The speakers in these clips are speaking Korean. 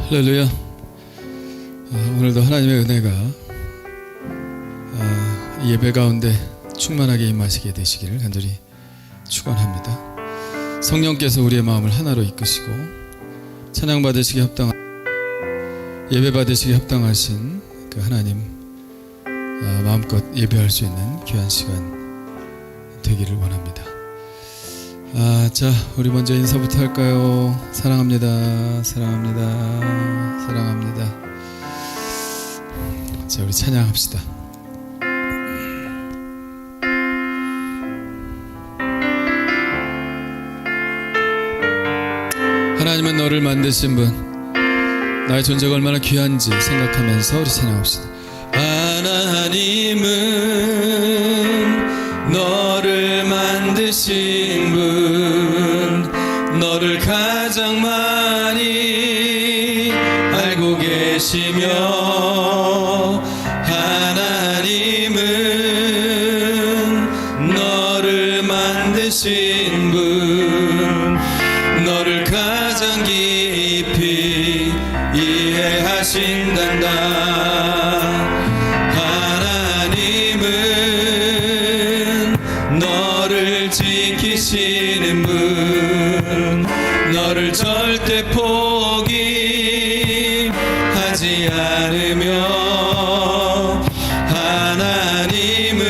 할렐루야. 오늘도 하나님의 은혜가 예배 가운데 충만하게 임하시게 되시기를 간절히 축원합니다. 성령께서 우리의 마음을 하나로 이끄시고 찬양 받으시기 예배 받으시기 합당하신 그 하나님 마음껏 예배할 수 있는 귀한 시간 되기를 원합니다. 자, 우리 먼저 인사부터 할까요? 사랑합니다. 사랑합니다. 사랑합니다. 자, 우리 찬양합시다. 하나님은 너를 만드신 분, 나의 존재가 얼마나 귀한지 생각하면서 우리 찬양합시다. 하나님은 너를 만드신 분, 너를 가장 많이 알고 계시며, 하나님은 너를 만드신 분, 너를 가장 깊이 이해하신단다. 지키시는 분, 너를 절대 포기하지 않으며, 하나님은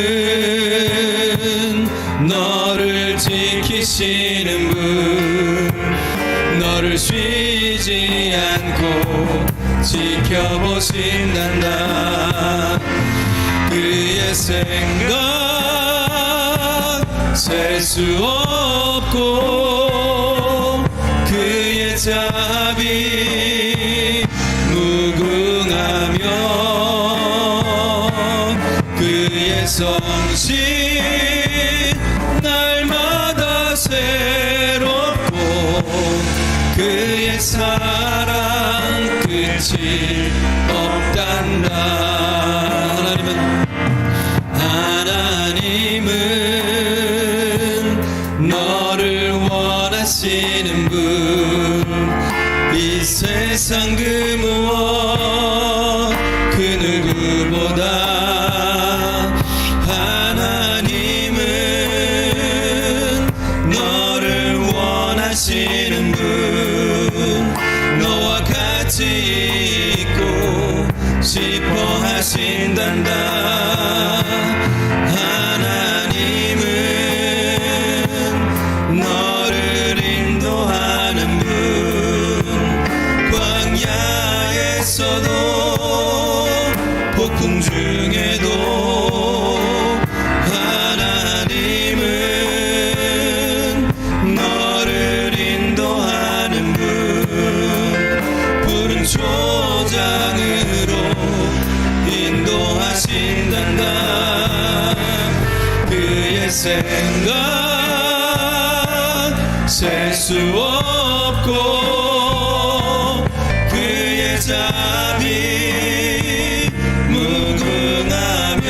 너를 지키시는 분, 너를 쉬지 않고 지켜보신단다. 그의 생각 셀 수 없고, 그의 자비 무궁하며, 그의 성실 날마다 새롭고, 그의 사랑 끝이 없단다. 하나님은 너를 원하시는 분, 이 세상 그 무엇 그 누구보다 하나님은 너를 원하시는 분, 너와 같이 있고 싶어 하신단다. 폭풍 중에도 하나님은 너를 인도하는 분, 푸른 초장으로 인도하신단다. 그의 생각 셀 수 없고, 그의 자비 무궁하며,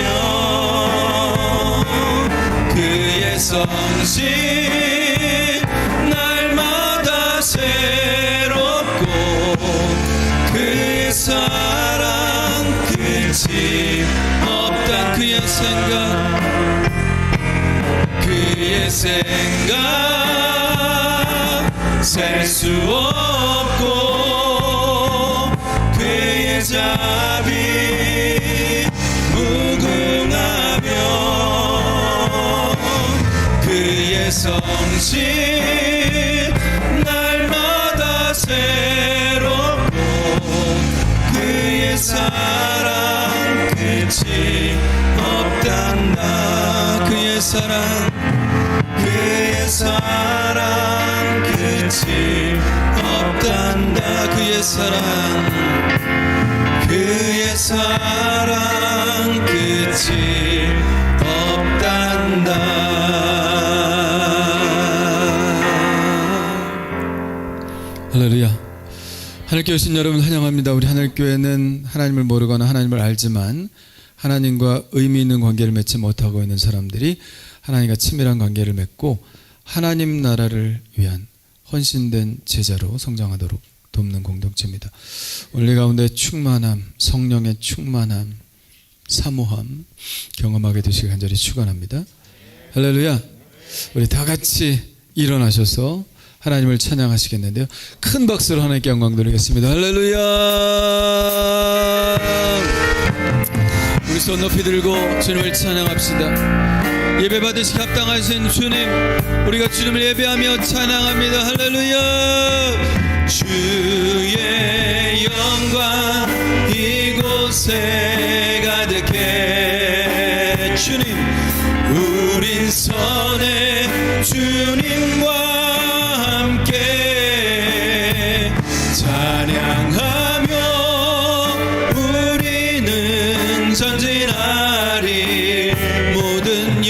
그의 성실 날마다 새롭고, 그의 사랑 끝이 없다. 그의 생각 셀 수 없고, 그의 자비 무궁하며, 그의 성실 날마다 새롭고, 그의 사랑 끝이 없단다. 그의 사랑 끝이 없단다. 그의 사랑 끝이 없단다. 할렐루야. 하늘교회 오신 여러분 환영합니다. 우리 하늘교회는 하나님을 모르거나 하나님을 알지만 하나님과 의미 있는 관계를 맺지 못하고 있는 사람들이 하나님과 친밀한 관계를 맺고 하나님 나라를 위한 헌신된 제자로 성장하도록 돕는 공동체입니다. 원리 가운데 충만함, 성령의 충만함, 사모함 경험하게 되시길 간절히 축원합니다. 할렐루야. 우리 다 같이 일어나셔서 하나님을 찬양하시겠는데요. 큰 박수로 하나님께 영광 드리겠습니다. 할렐루야. 우리 손 높이 들고 주님을 찬양합시다. 예배 받으시기 합당하신 주님, 우리가 주님을 예배하며 찬양합니다. 할렐루야. 주의 영광 이곳에 가득해. 주님, 우린 선해 주님과 함께 찬양하며 우리는 전진하리. 모든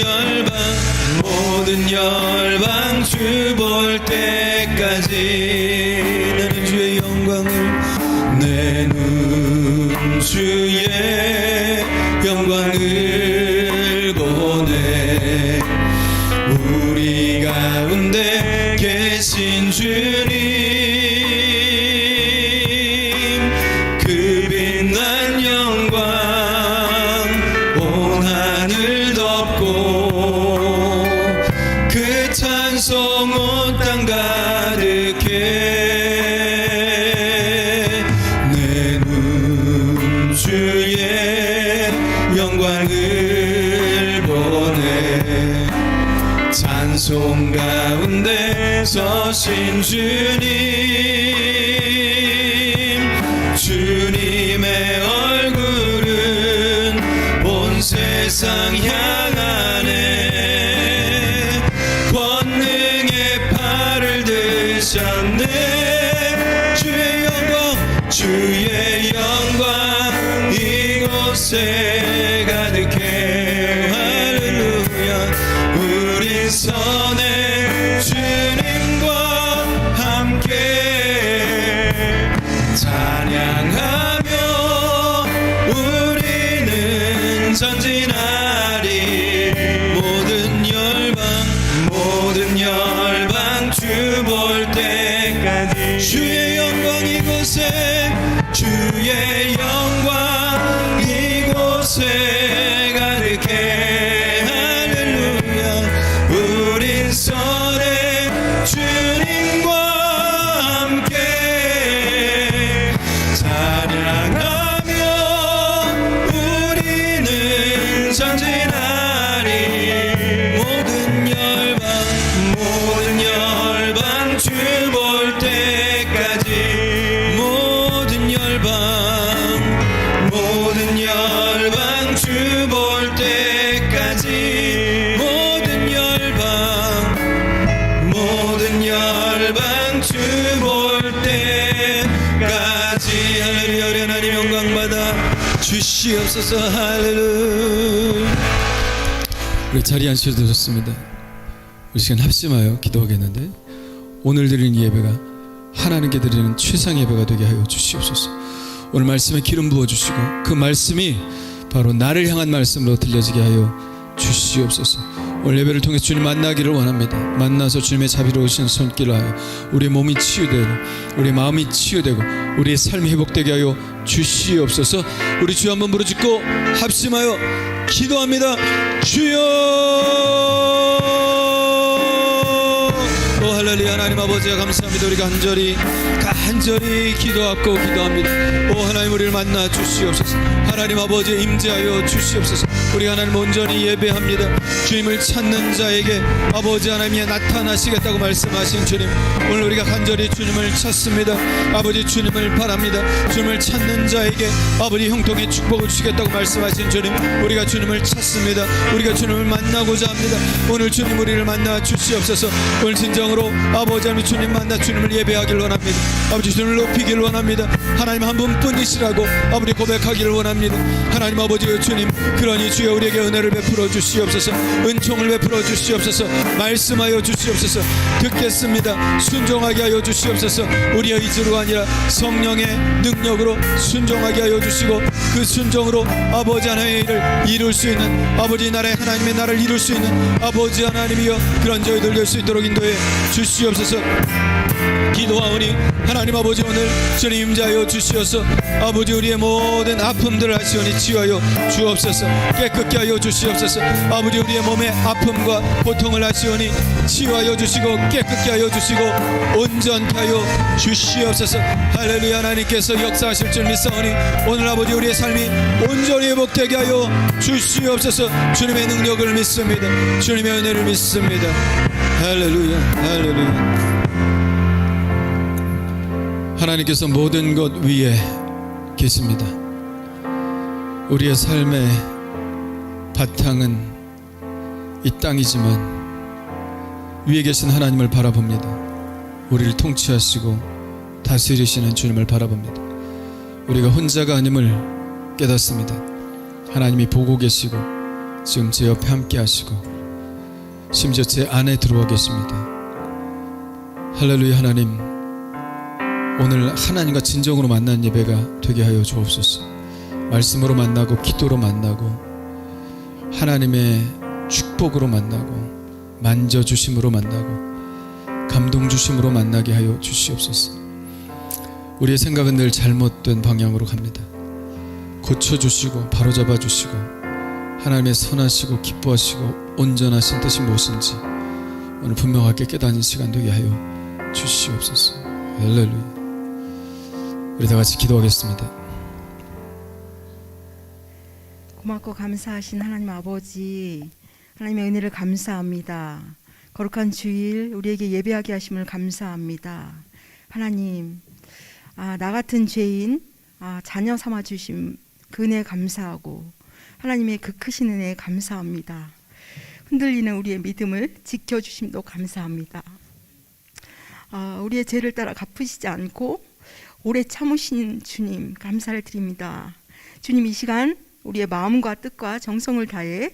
열방 주 볼 때까지 나는 주의 영광을, 내 눈 주의 영광을 보네. 우리 가운데 계신 주님, 그 빛난 영광 온 하늘 덮고 그 찬송 온 땅 가득해. 내 눈 주의 영광을 보네. 찬송 가운데 서신 주님, 주님의 얼굴은 온 세상 향하네. 권능의 팔을 드셨네. 주의 영광 이곳에 가득해. 할렐루야. 우리 선해 주님과 함께 찬양하며 우리는 전진하리. 모든 열방 주 볼 때까지 주의 영광 이곳에, 주의 영광 이곳에 가득해. 할렐루야. 우린 선해 주님과 함께 찬양하며 우리는 전진하리. 모든 열방 주 볼 때까지 모든 열방 주 볼 때까지 모든 열방 주 볼 때까지. 할렐루야. 우리 하나님 영광 받아 주시옵소서. 할렐루야. 우리 자리에 앉으셔도 좋습니다. 우리 시간 합심하여 기도하겠는데, 오늘 드리는 예배가 하나님께 드리는 최상의 예배가 되게 하여 주시옵소서. 오늘 말씀에 기름 부어주시고 그 말씀이 바로 나를 향한 말씀으로 들려지게 하여 주시옵소서. 오늘 예배를 통해 주님 만나기를 원합니다. 만나서 주님의 자비로우신 손길을 하여 우리 몸이 치유되고 우리 마음이 치유되고 우리의 삶이 회복되게 하여 주시옵소서. 우리 주여 한번 부르짖고 합심하여 기도합니다. 주여. 할렐루야. 하나님 아버지 감사합니다. 우리가 간절히 기도하고 기도합니다. 오 하나님, 우리를 만나 주시옵소서. 하나님 아버지 임재하여 주시옵소서. 우리 하나님 온전히 예배합니다. 주님을 찾는 자에게 아버지 하나님이 나타나시겠다고 말씀하신 주님, 오늘 우리가 간절히 주님을 찾습니다. 아버지 주님을 바랍니다. 주님을 찾는 자에게 아버지 형통의 축복을 주시겠다고 말씀하신 주님, 우리가 주님을 찾습니다. 우리가 주님을 만나고자 합니다. 오늘 주님 우리를 만나 주시옵소서. 오늘 진정으로 아버지 하나님 주님 만나 주님을 예배하기를 원합니다. 아버지 주님을 높이기를 원합니다. 하나님 한 분뿐이시라고 아버지 고백하기를 원합니다. 하나님 아버지 주님, 그러니 주여 우리에게 은혜를 베풀어 주시옵소서. 은총을 베풀어 주시옵소서. 말씀하여 주시옵소서. 듣겠습니다. 순종하게 하여 주시옵소서. 우리의 의지로가 아니라 성령의 능력으로 순종하게 하여 주시고, 그 순종으로 아버지 하나님의 일을 이룰 수 있는, 아버지 나라의 하나님의 나라를 이룰 수 있는 아버지 하나님이여 그런 저희들 될 수 있도록 인도해 주시옵소서. 기도하오니 하나님 아버지 오늘 주님 임자하여 주시어서 아버지 우리의 모든 아픔들을 하시오니 치유하여 주옵소서. 깨끗게 하여 주시옵소서. 아버지 우리의 몸의 아픔과 고통을 하시오니 치유하여 주시고 깨끗게 하여 주시고 온전케 하여 주시옵소서. 할렐루야. 하나님께서 역사하실 줄 믿사오니 오늘 아버지 우리의 삶이 온전히 회복되게 하여 주시옵소서. 주님의 능력을 믿습니다. 주님의 은혜를 믿습니다. 할렐루야. 할렐루야. 하나님께서 모든 것 위에 계십니다. 우리의 삶의 바탕은 이 땅이지만 위에 계신 하나님을 바라봅니다. 우리를 통치하시고 다스리시는 주님을 바라봅니다. 우리가 혼자가 아님을 깨닫습니다. 하나님이 보고 계시고 지금 제 옆에 함께 하시고 심지어 제 안에 들어와 계십니다. 할렐루야. 하나님, 오늘 하나님과 진정으로 만난 예배가 되게 하여 주옵소서. 말씀으로 만나고 기도로 만나고 하나님의 축복으로 만나고 만져주심으로 만나고 감동주심으로 만나게 하여 주시옵소서. 우리의 생각은 늘 잘못된 방향으로 갑니다. 고쳐주시고 바로잡아 주시고 하나님의 선하시고 기뻐하시고 온전하신 뜻이 무엇인지 오늘 분명하게 깨닫는 시간 되게 하여 주시옵소서. 할렐루야. 우리 다 같이 기도하겠습니다. 고맙고 감사하신 하나님 아버지, 하나님의 은혜를 감사합니다. 거룩한 주일 우리에게 예배하게 하심을 감사합니다. 하나님, 나 같은 죄인 자녀 삼아 주심 그 은혜 감사하고 하나님의 그 크신 은혜에 감사합니다. 흔들리는 우리의 믿음을 지켜주심도 감사합니다. 우리의 죄를 따라 갚으시지 않고 오래 참으신 주님 감사를 드립니다. 주님, 이 시간 우리의 마음과 뜻과 정성을 다해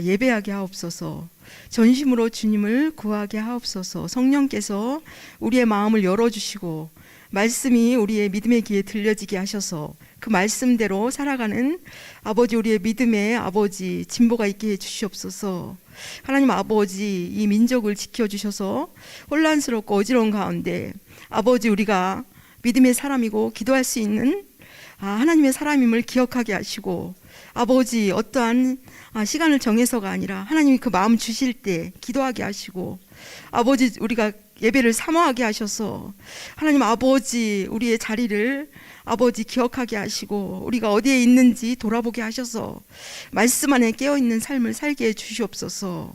예배하게 하옵소서. 전심으로 주님을 구하게 하옵소서. 성령께서 우리의 마음을 열어주시고 말씀이 우리의 믿음의 귀에 들려지게 하셔서 그 말씀대로 살아가는 아버지, 우리의 믿음의 아버지 진보가 있게 해주시옵소서. 하나님 아버지, 이 민족을 지켜주셔서 혼란스럽고 어지러운 가운데 아버지, 우리가 믿음의 사람이고 기도할 수 있는 하나님의 사람임을 기억하게 하시고 아버지, 어떠한 시간을 정해서가 아니라 하나님이 그 마음 주실 때 기도하게 하시고 아버지, 우리가 예배를 사모하게 하셔서 하나님 아버지, 우리의 자리를 아버지 기억하게 하시고 우리가 어디에 있는지 돌아보게 하셔서 말씀 안에 깨어있는 삶을 살게 해 주시옵소서.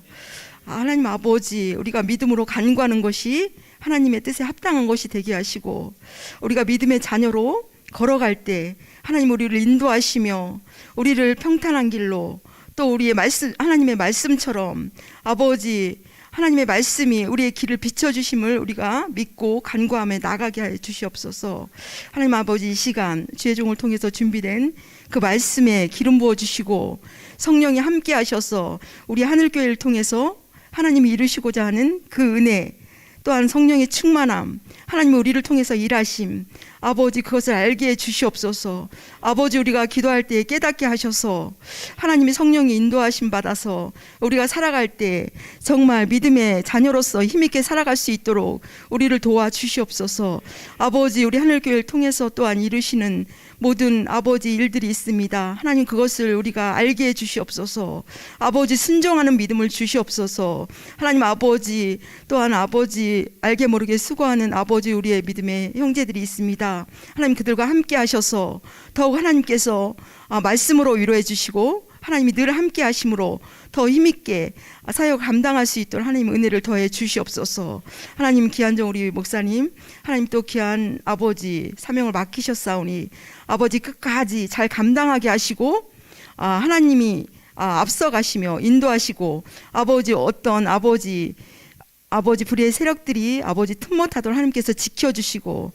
하나님 아버지, 우리가 믿음으로 간구하는 것이 하나님의 뜻에 합당한 것이 되게 하시고 우리가 믿음의 자녀로 걸어갈 때 하나님 우리를 인도하시며 우리를 평탄한 길로 또 우리의 말씀, 하나님의 말씀처럼 아버지, 하나님의 말씀이 우리의 길을 비춰주심을 우리가 믿고 간구하며 나가게 해 주시옵소서. 하나님 아버지, 이 시간 주의 종을 통해서 준비된 그 말씀에 기름 부어주시고 성령이 함께 하셔서 우리 하늘교회를 통해서 하나님이 이루시고자 하는 그 은혜, 또한 성령의 충만함, 하나님이 우리를 통해서 일하심, 아버지 그것을 알게 해 주시옵소서. 아버지, 우리가 기도할 때 깨닫게 하셔서 하나님의 성령이 인도하심 받아서 우리가 살아갈 때 정말 믿음의 자녀로서 힘있게 살아갈 수 있도록 우리를 도와주시옵소서. 아버지, 우리 하늘교회를 통해서 또한 이루시는 모든 아버지 일들이 있습니다. 하나님, 그것을 우리가 알게 해 주시옵소서. 아버지, 순종하는 믿음을 주시옵소서. 하나님 아버지, 또한 아버지 알게 모르게 수고하는 아버지 우리의 믿음의 형제들이 있습니다. 하나님, 그들과 함께 하셔서 더욱 하나님께서 말씀으로 위로해 주시고 하나님이 늘 함께 하심으로 더 힘있게 사역 감당할 수 있도록 하나님 은혜를 더해 주시옵소서. 하나님, 귀한 우리 목사님, 하나님 또 귀한 아버지 사명을 맡기셨사오니 아버지 끝까지 잘 감당하게 하시고 하나님이 앞서가시며 인도하시고 아버지, 어떤 아버지 불의의 세력들이 아버지 틈못하도록 하나님께서 지켜주시고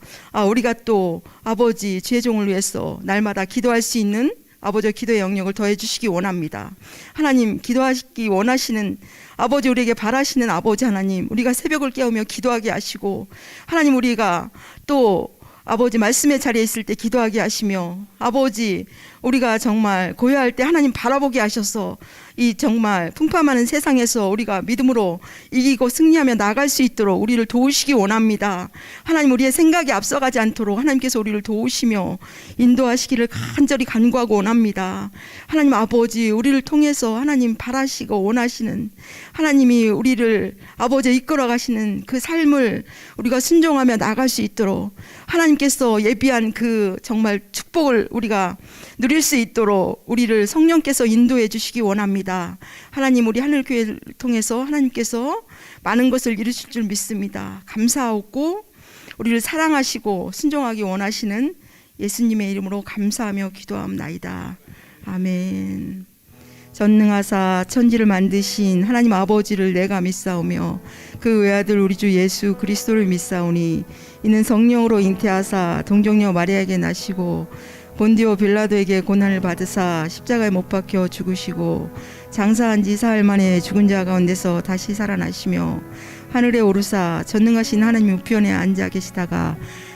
우리가 또 아버지 주의 종을 위해서 날마다 기도할 수 있는 아버지 기도의 영역을 더해 주시기 원합니다. 하나님, 기도하시기 원하시는 아버지, 우리에게 바라시는 아버지 하나님, 우리가 새벽을 깨우며 기도하게 하시고 하나님, 우리가 또 아버지 말씀의 자리에 있을 때 기도하게 하시며 아버지, 우리가 정말 고요할 때 하나님 바라보게 하셔서 이 정말 풍파많은 세상에서 우리가 믿음으로 이기고 승리하며 나갈 수 있도록 우리를 도우시기 원합니다. 하나님, 우리의 생각이 앞서가지 않도록 하나님께서 우리를 도우시며 인도하시기를 간절히 간구하고 원합니다. 하나님 아버지, 우리를 통해서 하나님 바라시고 원하시는, 하나님이 우리를 아버지 이끌어 가시는 그 삶을 우리가 순종하며 나갈 수 있도록 하나님께서 예비한 그 정말 축복을 우리가 누릴 수 있도록 우리를 성령께서 인도해 주시기 원합니다. 하나님, 우리 하늘교회를 통해서 하나님께서 많은 것을 이루실 줄 믿습니다. 감사하고 우리를 사랑하시고 순종하기 원하시는 예수님의 이름으로 감사하며 기도합나이다. 아멘. 전능하사 천지를 만드신 하나님 아버지를 내가 믿사오며 그 외아들 우리 주 예수 그리스도를 믿사오니 이는 성령으로 잉태하사 동정녀 마리아에게 나시고 본디오 빌라도에게 고난을 받으사 십자가에 못 박혀 죽으시고 장사한 지 사흘 만에 죽은 자 가운데서 다시 살아나시며 하늘에 오르사 전능하신 하나님 우편에 앉아 계시다가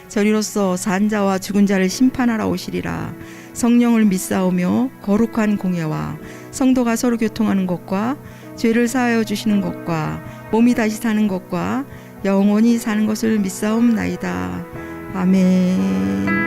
저리로서 산 자와 죽은 자를 심판하러 오시리라. 성령을 믿사오며 거룩한 공예와 성도가 서로 교통하는 것과 죄를 사하여 주시는 것과 몸이 다시 사는 것과 영원히 사는 것을 믿사옵나이다. 아멘.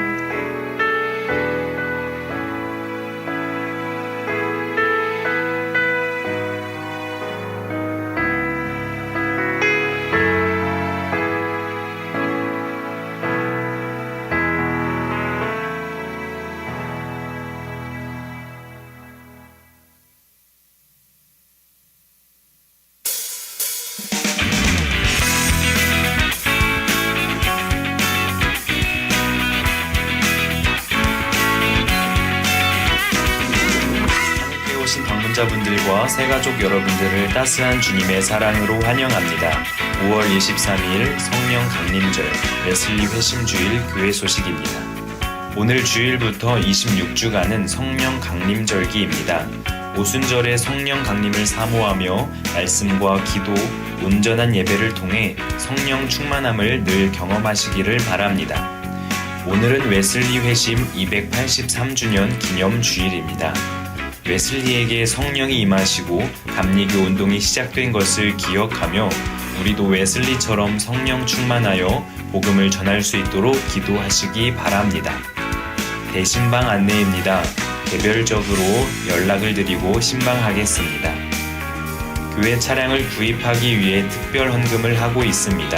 방문자분들과 새가족 여러분들을 따스한 주님의 사랑으로 환영합니다. 5월 23일 성령 강림절 웨슬리 회심주일 교회 소식입니다. 오늘 주일부터 26주간은 성령 강림절기입니다. 오순절에 성령 강림을 사모하며 말씀과 기도, 온전한 예배를 통해 성령 충만함을 늘 경험하시기를 바랍니다. 오늘은 웨슬리 회심 283주년 기념 주일입니다. 웨슬리에게 성령이 임하시고 감리교 운동이 시작된 것을 기억하며 우리도 웨슬리처럼 성령 충만하여 복음을 전할 수 있도록 기도하시기 바랍니다. 대신방 안내입니다. 개별적으로 연락을 드리고 신방하겠습니다. 교회 차량을 구입하기 위해 특별 헌금을 하고 있습니다.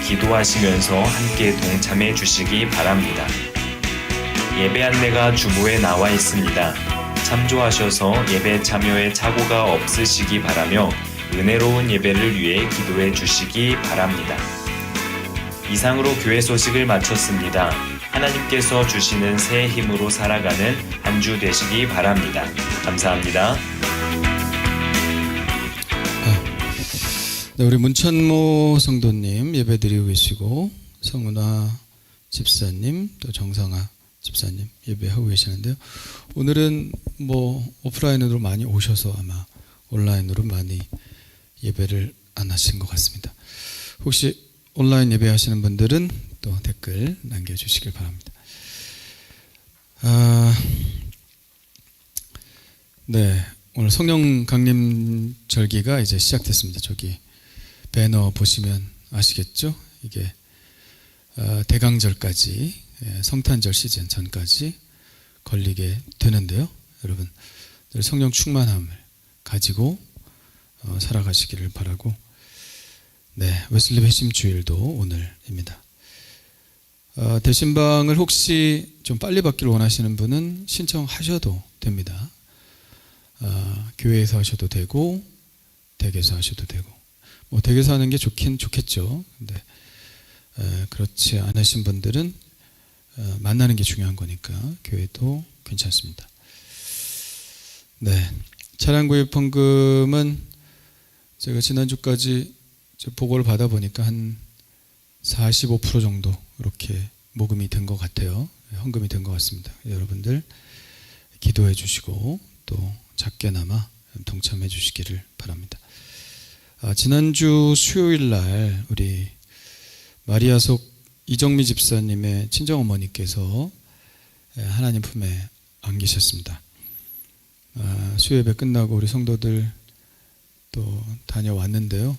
기도하시면서 함께 동참해 주시기 바랍니다. 예배 안내가 주보에 나와 있습니다. 참조하셔서 예배 참여에 착오가 없으시기 바라며 은혜로운 예배를 위해 기도해 주시기 바랍니다. 이상으로 교회 소식을 마쳤습니다. 하나님께서 주시는 새 힘으로 살아가는 한 주 되시기 바랍니다. 감사합니다. 네, 우리 문천모 성도님 예배드리고 계시고 성은아 집사님 또 정상아 집사님 예배하고 계시는데요. 오늘은 뭐 오프라인으로 많이 오셔서 아마 온라인으로 많이 예배를 안 하신 것 같습니다. 혹시 온라인 예배하시는 분들은 또 댓글 남겨주시길 바랍니다. 네, 오늘 성령 강림 절기가 이제 시작됐습니다. 저기 배너 보시면 아시겠죠? 이게 대강절까지 성탄절 시즌 전까지 걸리게 되는데요. 여러분 늘 성령 충만함을 가지고 살아가시기를 바라고, 네, 웨슬리 회심 주일도 오늘입니다. 대신방을 혹시 좀 빨리 받기를 원하시는 분은 신청하셔도 됩니다. 교회에서 하셔도 되고 댁에서 하셔도 되고, 뭐 댁에서 하는 게 좋긴 좋겠죠. 근데 그렇지 않으신 분들은 만나는 게 중요한 거니까 교회도 괜찮습니다. 네, 차량 구입 헌금은 제가 지난주까지 보고를 받아보니까 한 45% 정도 이렇게 모금이 된 것 같아요. 헌금이 된 것 같습니다. 여러분들 기도해 주시고 또 작게나마 동참해 주시기를 바랍니다. 지난주 수요일 날 우리 마리아속 이정미 집사님의 친정어머니께서 하나님 품에 안 계셨습니다. 수요예배 끝나고 우리 성도들 또 다녀왔는데요.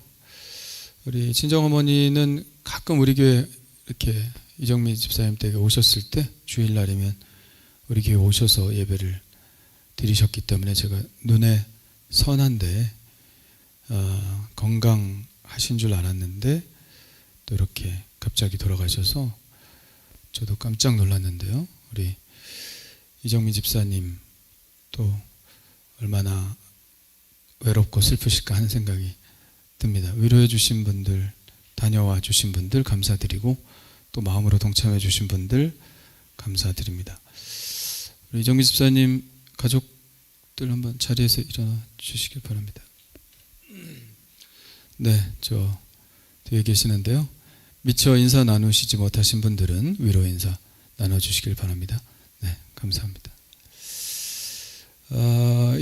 우리 친정어머니는 가끔 우리 교회 이렇게 이정민 집사님 댁에 오셨을 때 주일날이면 우리 교회 오셔서 예배를 드리셨기 때문에 제가 눈에 선한데 건강하신 줄 알았는데 또 이렇게 갑자기 돌아가셔서 저도 깜짝 놀랐는데요. 우리 이정민 집사님 또 얼마나 외롭고 슬프실까 하는 생각이 듭니다. 위로해 주신 분들, 다녀와 주신 분들 감사드리고 또 마음으로 동참해 주신 분들 감사드립니다. 우리 이정민 집사님 가족들 한번 자리에서 일어나 주시길 바랍니다. 네, 저 뒤에 계시는데요. 미처 인사 나누시지 못하신 분들은 위로 인사 나눠주시길 바랍니다. 네, 감사합니다.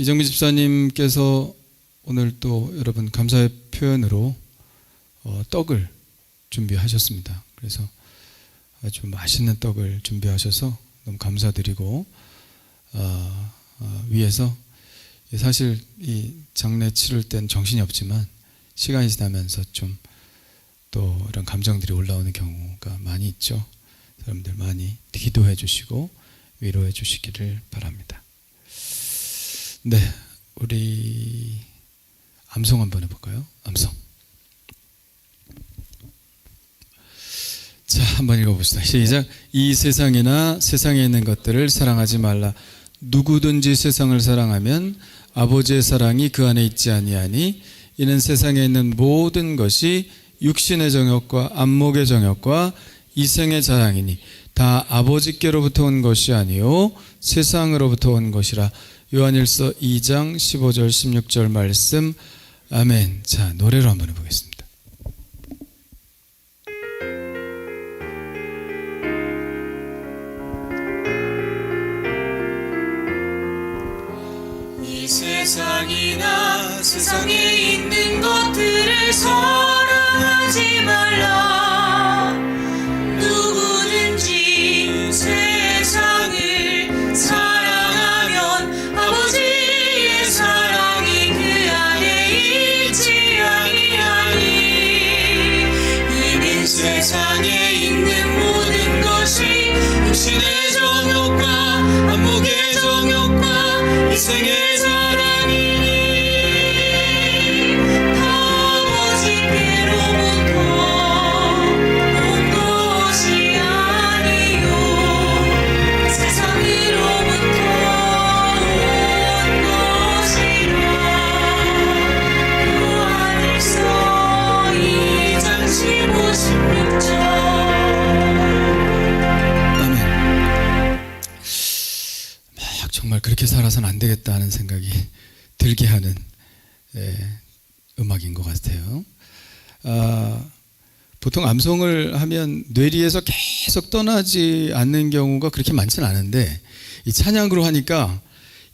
이정민 집사님께서 오늘 또 여러분 감사의 표현으로 떡을 준비하셨습니다. 그래서 아주 맛있는 떡을 준비하셔서 너무 감사드리고 위에서 사실 이 장례 치를 땐 정신이 없지만 시간이 지나면서 좀 또 이런 감정들이 올라오는 경우가 많이 있죠. 여러분들 많이 기도해 주시고 위로해 주시기를 바랍니다. 네, 우리 암송 한번 해볼까요? 암송. 자, 한번 읽어봅시다. 시작. 이 세상이나 세상에 있는 것들을 사랑하지 말라. 누구든지 세상을 사랑하면 아버지의 사랑이 그 안에 있지 아니하니 이는 세상에 있는 모든 것이 육신의 정욕과 안목의 정욕과 이생의 자랑이니 다 아버지께로부터 온 것이 아니요 세상으로부터 온 것이라. 요한일서 2장 15절 16절 말씀. 아멘. 자, 노래로 한번 해보겠습니다. 이 세상이나 세상에 있는 것들을 사랑하지 말라. 누구든지 세상을 사랑하면 아버지의 사랑이 그 안에 있지 아니하니 이는 세상에 있는 모든 것이 육신의 정욕과 안목의 정욕과 이생의 사랑이니 아버지께로부터 온 것이 아니요 세상으로부터 온 것이라. 요한일서 2장 15, 16절. 아멘. 막 정말 그렇게 살아서는 안 되겠다 하는 생각이 들게 하는 음악인 것 같아요. 보통 암송을 하면 뇌리에서 계속 떠나지 않는 경우가 그렇게 많지는 않은데 이 찬양으로 하니까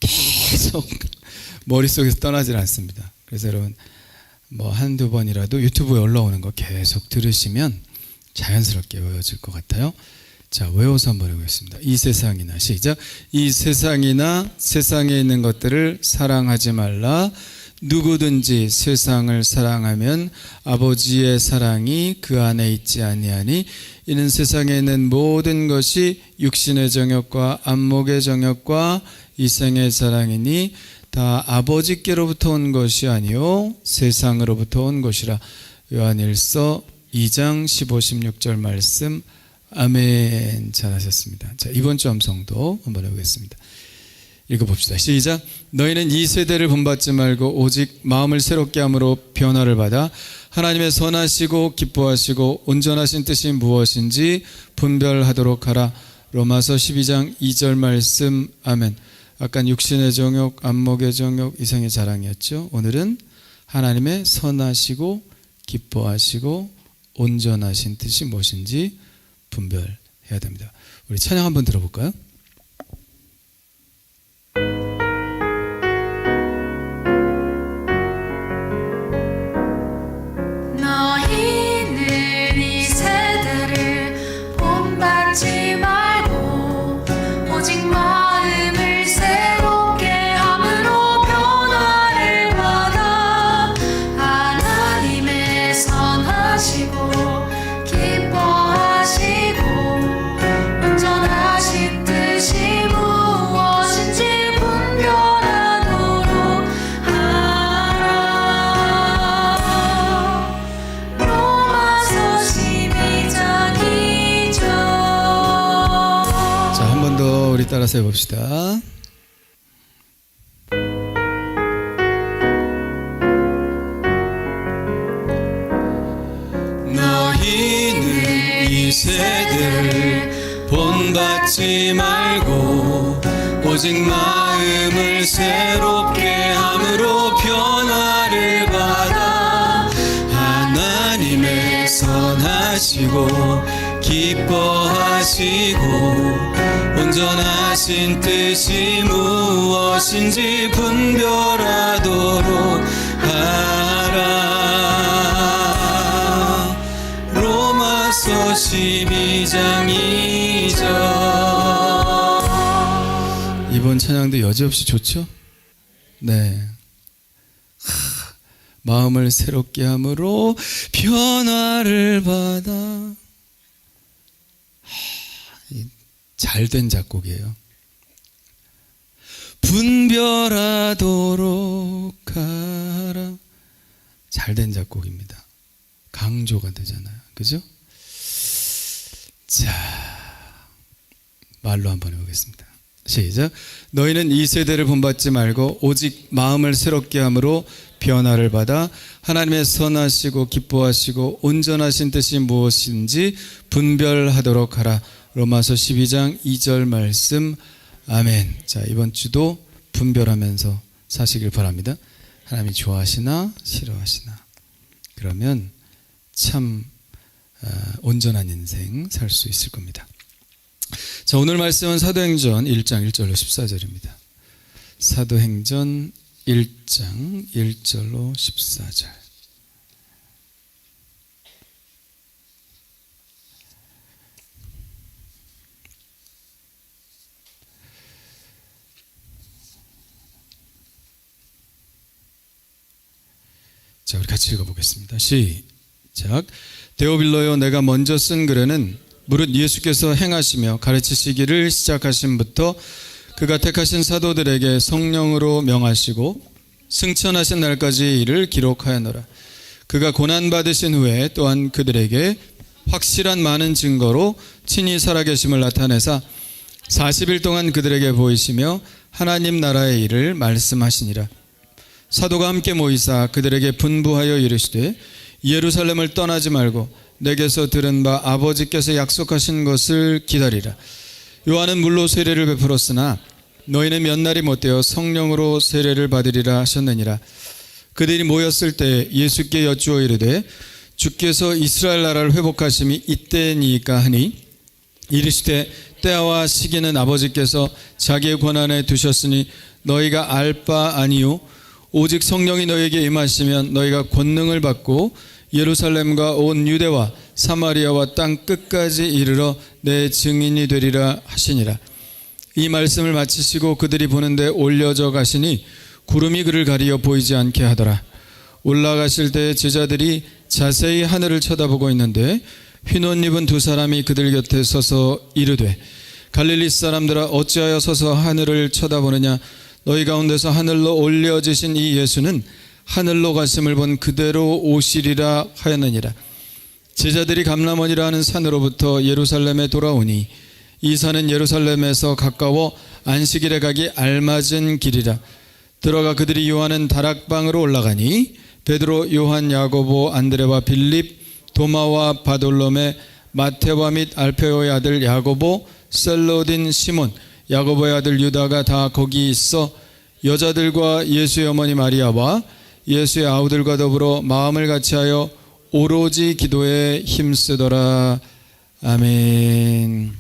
계속 머릿속에서 떠나질 않습니다. 그래서 여러분 뭐 한두 번이라도 유튜브에 올라오는 거 계속 들으시면 자연스럽게 외워질 것 같아요. 자, 외워서 한번 해보겠습니다. 이 세상이나 시작. 이 세상이나 세상에 있는 것들을 사랑하지 말라. 누구든지 세상을 사랑하면 아버지의 사랑이 그 안에 있지 아니하니 이는 세상에 있는 모든 것이 육신의 정욕과 안목의 정욕과 이생의 사랑이니 다 아버지께로부터 온 것이 아니요 세상으로부터 온 것이라. 요한일서 2장 15, 16절 말씀. 아멘. 잘하셨습니다. 자, 이번 주 암송도 한번 해보겠습니다. 읽어봅시다. 시작. 너희는 이 세대를 본받지 말고 오직 마음을 새롭게 함으로 변화를 받아 하나님의 선하시고 기뻐하시고 온전하신 뜻이 무엇인지 분별하도록 하라. 로마서 12장 2절 말씀. 아멘. 아까 육신의 정욕, 안목의 정욕, 이생의 자랑이었죠. 오늘은 하나님의 선하시고 기뻐하시고 온전하신 뜻이 무엇인지 분별해야 됩니다. 우리 찬양 한번 들어볼까요? 너희는 이 세대를 본받지 말고 오직 마음을 따라서 해봅시다. 너희는 이 세대를 본받지 말고 오직 마음을 새롭게 함으로 변화를 받아 하나님의 선하시고 기뻐하시고 온전하신 뜻이 무엇인지 분별하도록 하라. 로마서 12장 2절. 이번 찬양도 여지없이 좋죠? 네. 마음을 새롭게 함으로 변화를 받아. 잘된 작곡이에요. 분별하도록 하라. 잘된 작곡입니다. 강조가 되잖아요. 그죠? 자, 말로 한번 해보겠습니다. 시작. 너희는 이 세대를 본받지 말고 오직 마음을 새롭게 함으로 변화를 받아 하나님의 선하시고 기뻐하시고 온전하신 뜻이 무엇인지 분별하도록 하라. 로마서 12장 2절 말씀. 아멘. 자, 이번 주도 분별하면서 사시길 바랍니다. 하나님이 좋아하시나 싫어하시나. 그러면 참 온전한 인생 살 수 있을 겁니다. 자, 오늘 말씀은 사도행전 1장 1절로 14절입니다. 사도행전 1장 1절로 14절. 자, 우리 같이 읽어보겠습니다. 시작. 데오빌로요, 내가 먼저 쓴 글에는 무릇 예수께서 행하시며 가르치시기를 시작하심부터 그가 택하신 사도들에게 성령으로 명하시고 승천하신 날까지 이를 기록하였노라. 그가 고난받으신 후에 또한 그들에게 확실한 많은 증거로 친히 살아계심을 나타내사 40일 동안 그들에게 보이시며 하나님 나라의 일을 말씀하시니라. 사도가 함께 모이사 그들에게 분부하여 이르시되 예루살렘을 떠나지 말고 내게서 들은 바 아버지께서 약속하신 것을 기다리라. 요한은 물로 세례를 베풀었으나 너희는 몇 날이 못되어 성령으로 세례를 받으리라 하셨느니라. 그들이 모였을 때 예수께 여쭈어 이르되 주께서 이스라엘 나라를 회복하심이 이때니까 하니 이르시되 때와 시기는 아버지께서 자기의 권한에 두셨으니 너희가 알 바 아니요 오직 성령이 너희에게 임하시면 너희가 권능을 받고 예루살렘과 온 유대와 사마리아와 땅 끝까지 이르러 내 증인이 되리라 하시니라. 이 말씀을 마치시고 그들이 보는데 올려져 가시니 구름이 그를 가리어 보이지 않게 하더라. 올라가실 때 제자들이 자세히 하늘을 쳐다보고 있는데 흰 옷 입은 두 사람이 그들 곁에 서서 이르되 갈릴리 사람들아 어찌하여 서서 하늘을 쳐다보느냐. 너희 가운데서 하늘로 올려지신 이 예수는 하늘로 가심을 본 그대로 오시리라 하였느니라. 제자들이 감람원이라 하는 산으로부터 예루살렘에 돌아오니 이 산은 예루살렘에서 가까워 안식일에 가기 알맞은 길이라. 들어가 그들이 요하는 다락방으로 올라가니 베드로, 요한, 야고보, 안드레와 빌립, 도마와 바돌로메, 마테와 및 알페오의 아들 야고보, 셀로딘 시몬, 야고보의 아들 유다가 다 거기 있어 여자들과 예수의 어머니 마리아와 예수의 아우들과 더불어 마음을 같이하여 오로지 기도에 힘쓰더라. 아멘.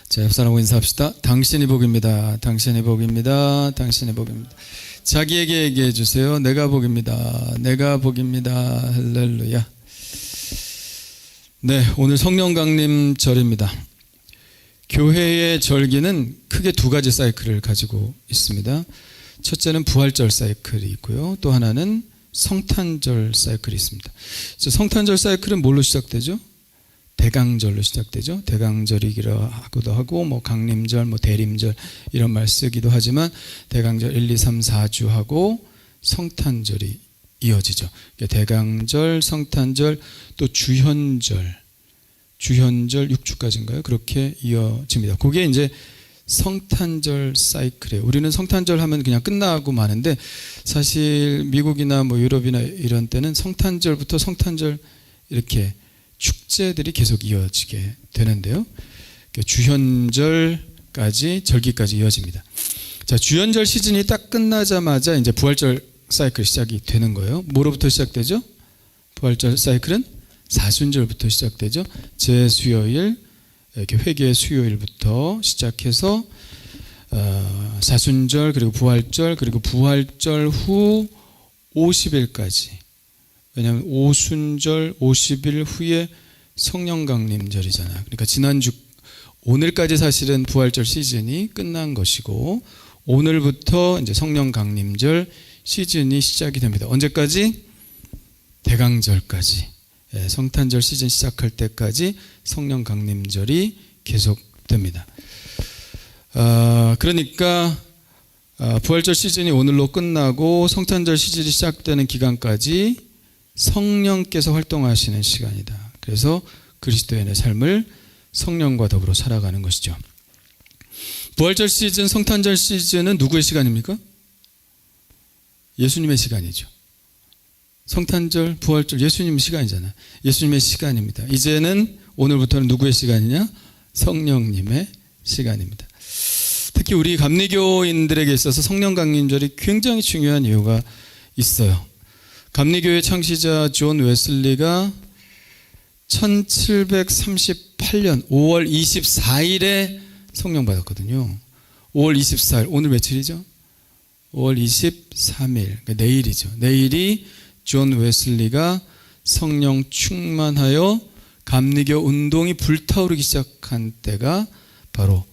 자, 옆 사람하고 인사합시다. 당신이 복입니다. 당신이 복입니다. 당신이 복입니다. 자기에게 얘기해 주세요. 내가 복입니다. 내가 복입니다. 할렐루야. 네, 오늘 성령 강림 절입니다. 교회의 절기는 크게 두 가지 사이클을 가지고 있습니다. 첫째는 부활절 사이클이 있고요. 또 하나는 성탄절 사이클이 있습니다. 성탄절 사이클은 뭘로 시작되죠? 대강절로 시작되죠. 대강절이기도 하기도 하고 뭐 강림절, 뭐 대림절 이런 말 쓰기도 하지만 대강절 1, 2, 3, 4주 하고 성탄절이 이어지죠. 대강절, 성탄절, 또 주현절 6주까지인가요? 그렇게 이어집니다. 그게 이제 성탄절 사이클이에요. 우리는 성탄절 하면 그냥 끝나고 마는데 사실 미국이나 뭐 유럽이나 이런 때는 성탄절부터 성탄절 이렇게 축제들이 계속 이어지게 되는데요. 주현절까지 절기까지 이어집니다. 자, 주현절 시즌이 딱 끝나자마자 이제 부활절 사이클 시작이 되는 거예요. 뭐로부터 시작되죠? 부활절 사이클은 사순절부터 시작되죠. 제수요일, 이렇게 회개의 수요일부터 시작해서 사순절, 그리고 부활절, 그리고 부활절 후 50일까지. 왜냐하면 오순절 50일 후에 성령강림절이잖아요. 그러니까 지난주 오늘까지 사실은 부활절 시즌이 끝난 것이고 오늘부터 이제 성령강림절 시즌이 시작이 됩니다. 언제까지? 대강절까지. 성탄절 시즌 시작할 때까지 성령강림절이 계속됩니다. 그러니까 부활절 시즌이 오늘로 끝나고 성탄절 시즌이 시작되는 기간까지 성령께서 활동하시는 시간이다. 그래서 그리스도인의 삶을 성령과 더불어 살아가는 것이죠. 부활절 시즌, 성탄절 시즌은 누구의 시간입니까? 예수님의 시간이죠. 성탄절, 부활절, 예수님의 시간이잖아요. 예수님의 시간입니다. 이제는 오늘부터는 누구의 시간이냐? 성령님의 시간입니다. 특히 우리 감리교인들에게 있어서 성령강림절이 굉장히 중요한 이유가 있어요. 감리교의 창시자 존 웨슬리가 1738년 5월 24일에 성령 받았거든요. 5월 24일, 오늘 며칠이죠? 5월 23일, 그러니까 내일이죠. 내일이 존 웨슬리가 성령 충만하여 감리교 운동이 불타오르기 시작한 때가 바로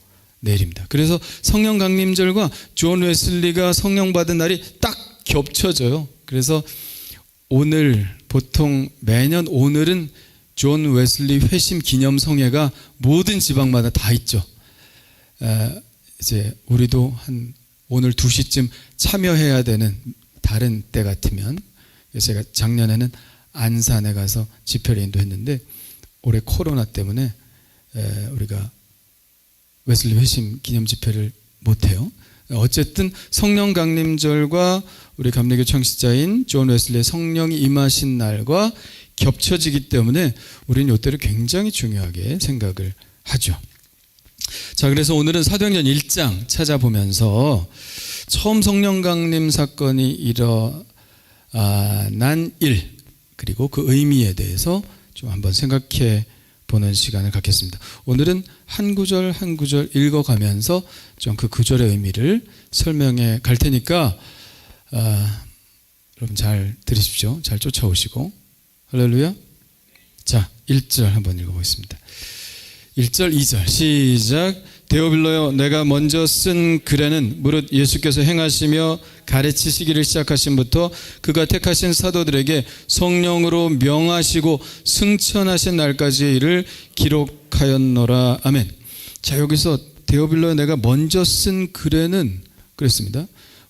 내일입니다. 그래서 성령 강림절과 존 웨슬리가 성령 받은 날이 딱 겹쳐져요. 그래서 오늘 보통 매년 오늘은 존 웨슬리 회심 기념 성회가 모든 지방마다 다 있죠. 이제 우리도 한 오늘 2시쯤 참여해야 되는 다른 때 같으면, 제가 작년에는 안산에 가서 집회를 인도했는데 올해 코로나 때문에 우리가 웨슬리 회심 기념 집회를 못해요. 어쨌든 성령 강림절과 우리 감리교 창시자인 존 웨슬리의 성령이 임하신 날과 겹쳐지기 때문에 우리는 이때를 굉장히 중요하게 생각을 하죠. 자, 그래서 오늘은 사도행전 1장 찾아보면서 처음 성령 강림 사건이 일어난 일, 그리고 그 의미에 대해서 좀 한번 생각해 보는 시간을 갖겠습니다. 오늘은 한 구절 한 구절 읽어가면서 좀 그 구절의 의미를 설명해 갈 테니까 여러분 잘 들으십시오. 잘 쫓아오시고. 할렐루야. 자, 1절 한번 읽어보겠습니다. 1절 2절 시작. 데오빌로여, 내가 먼저 쓴 글에는 무릇 예수께서 행하시며 가르치시기를 시작하신부터 그가 택하신 사도들에게 성령으로 명하시고 승천하신 날까지의 일을 기록하였노라. 아멘. 자, 여기서 데오빌로여, 내가 먼저 쓴 글에는 그랬습니다.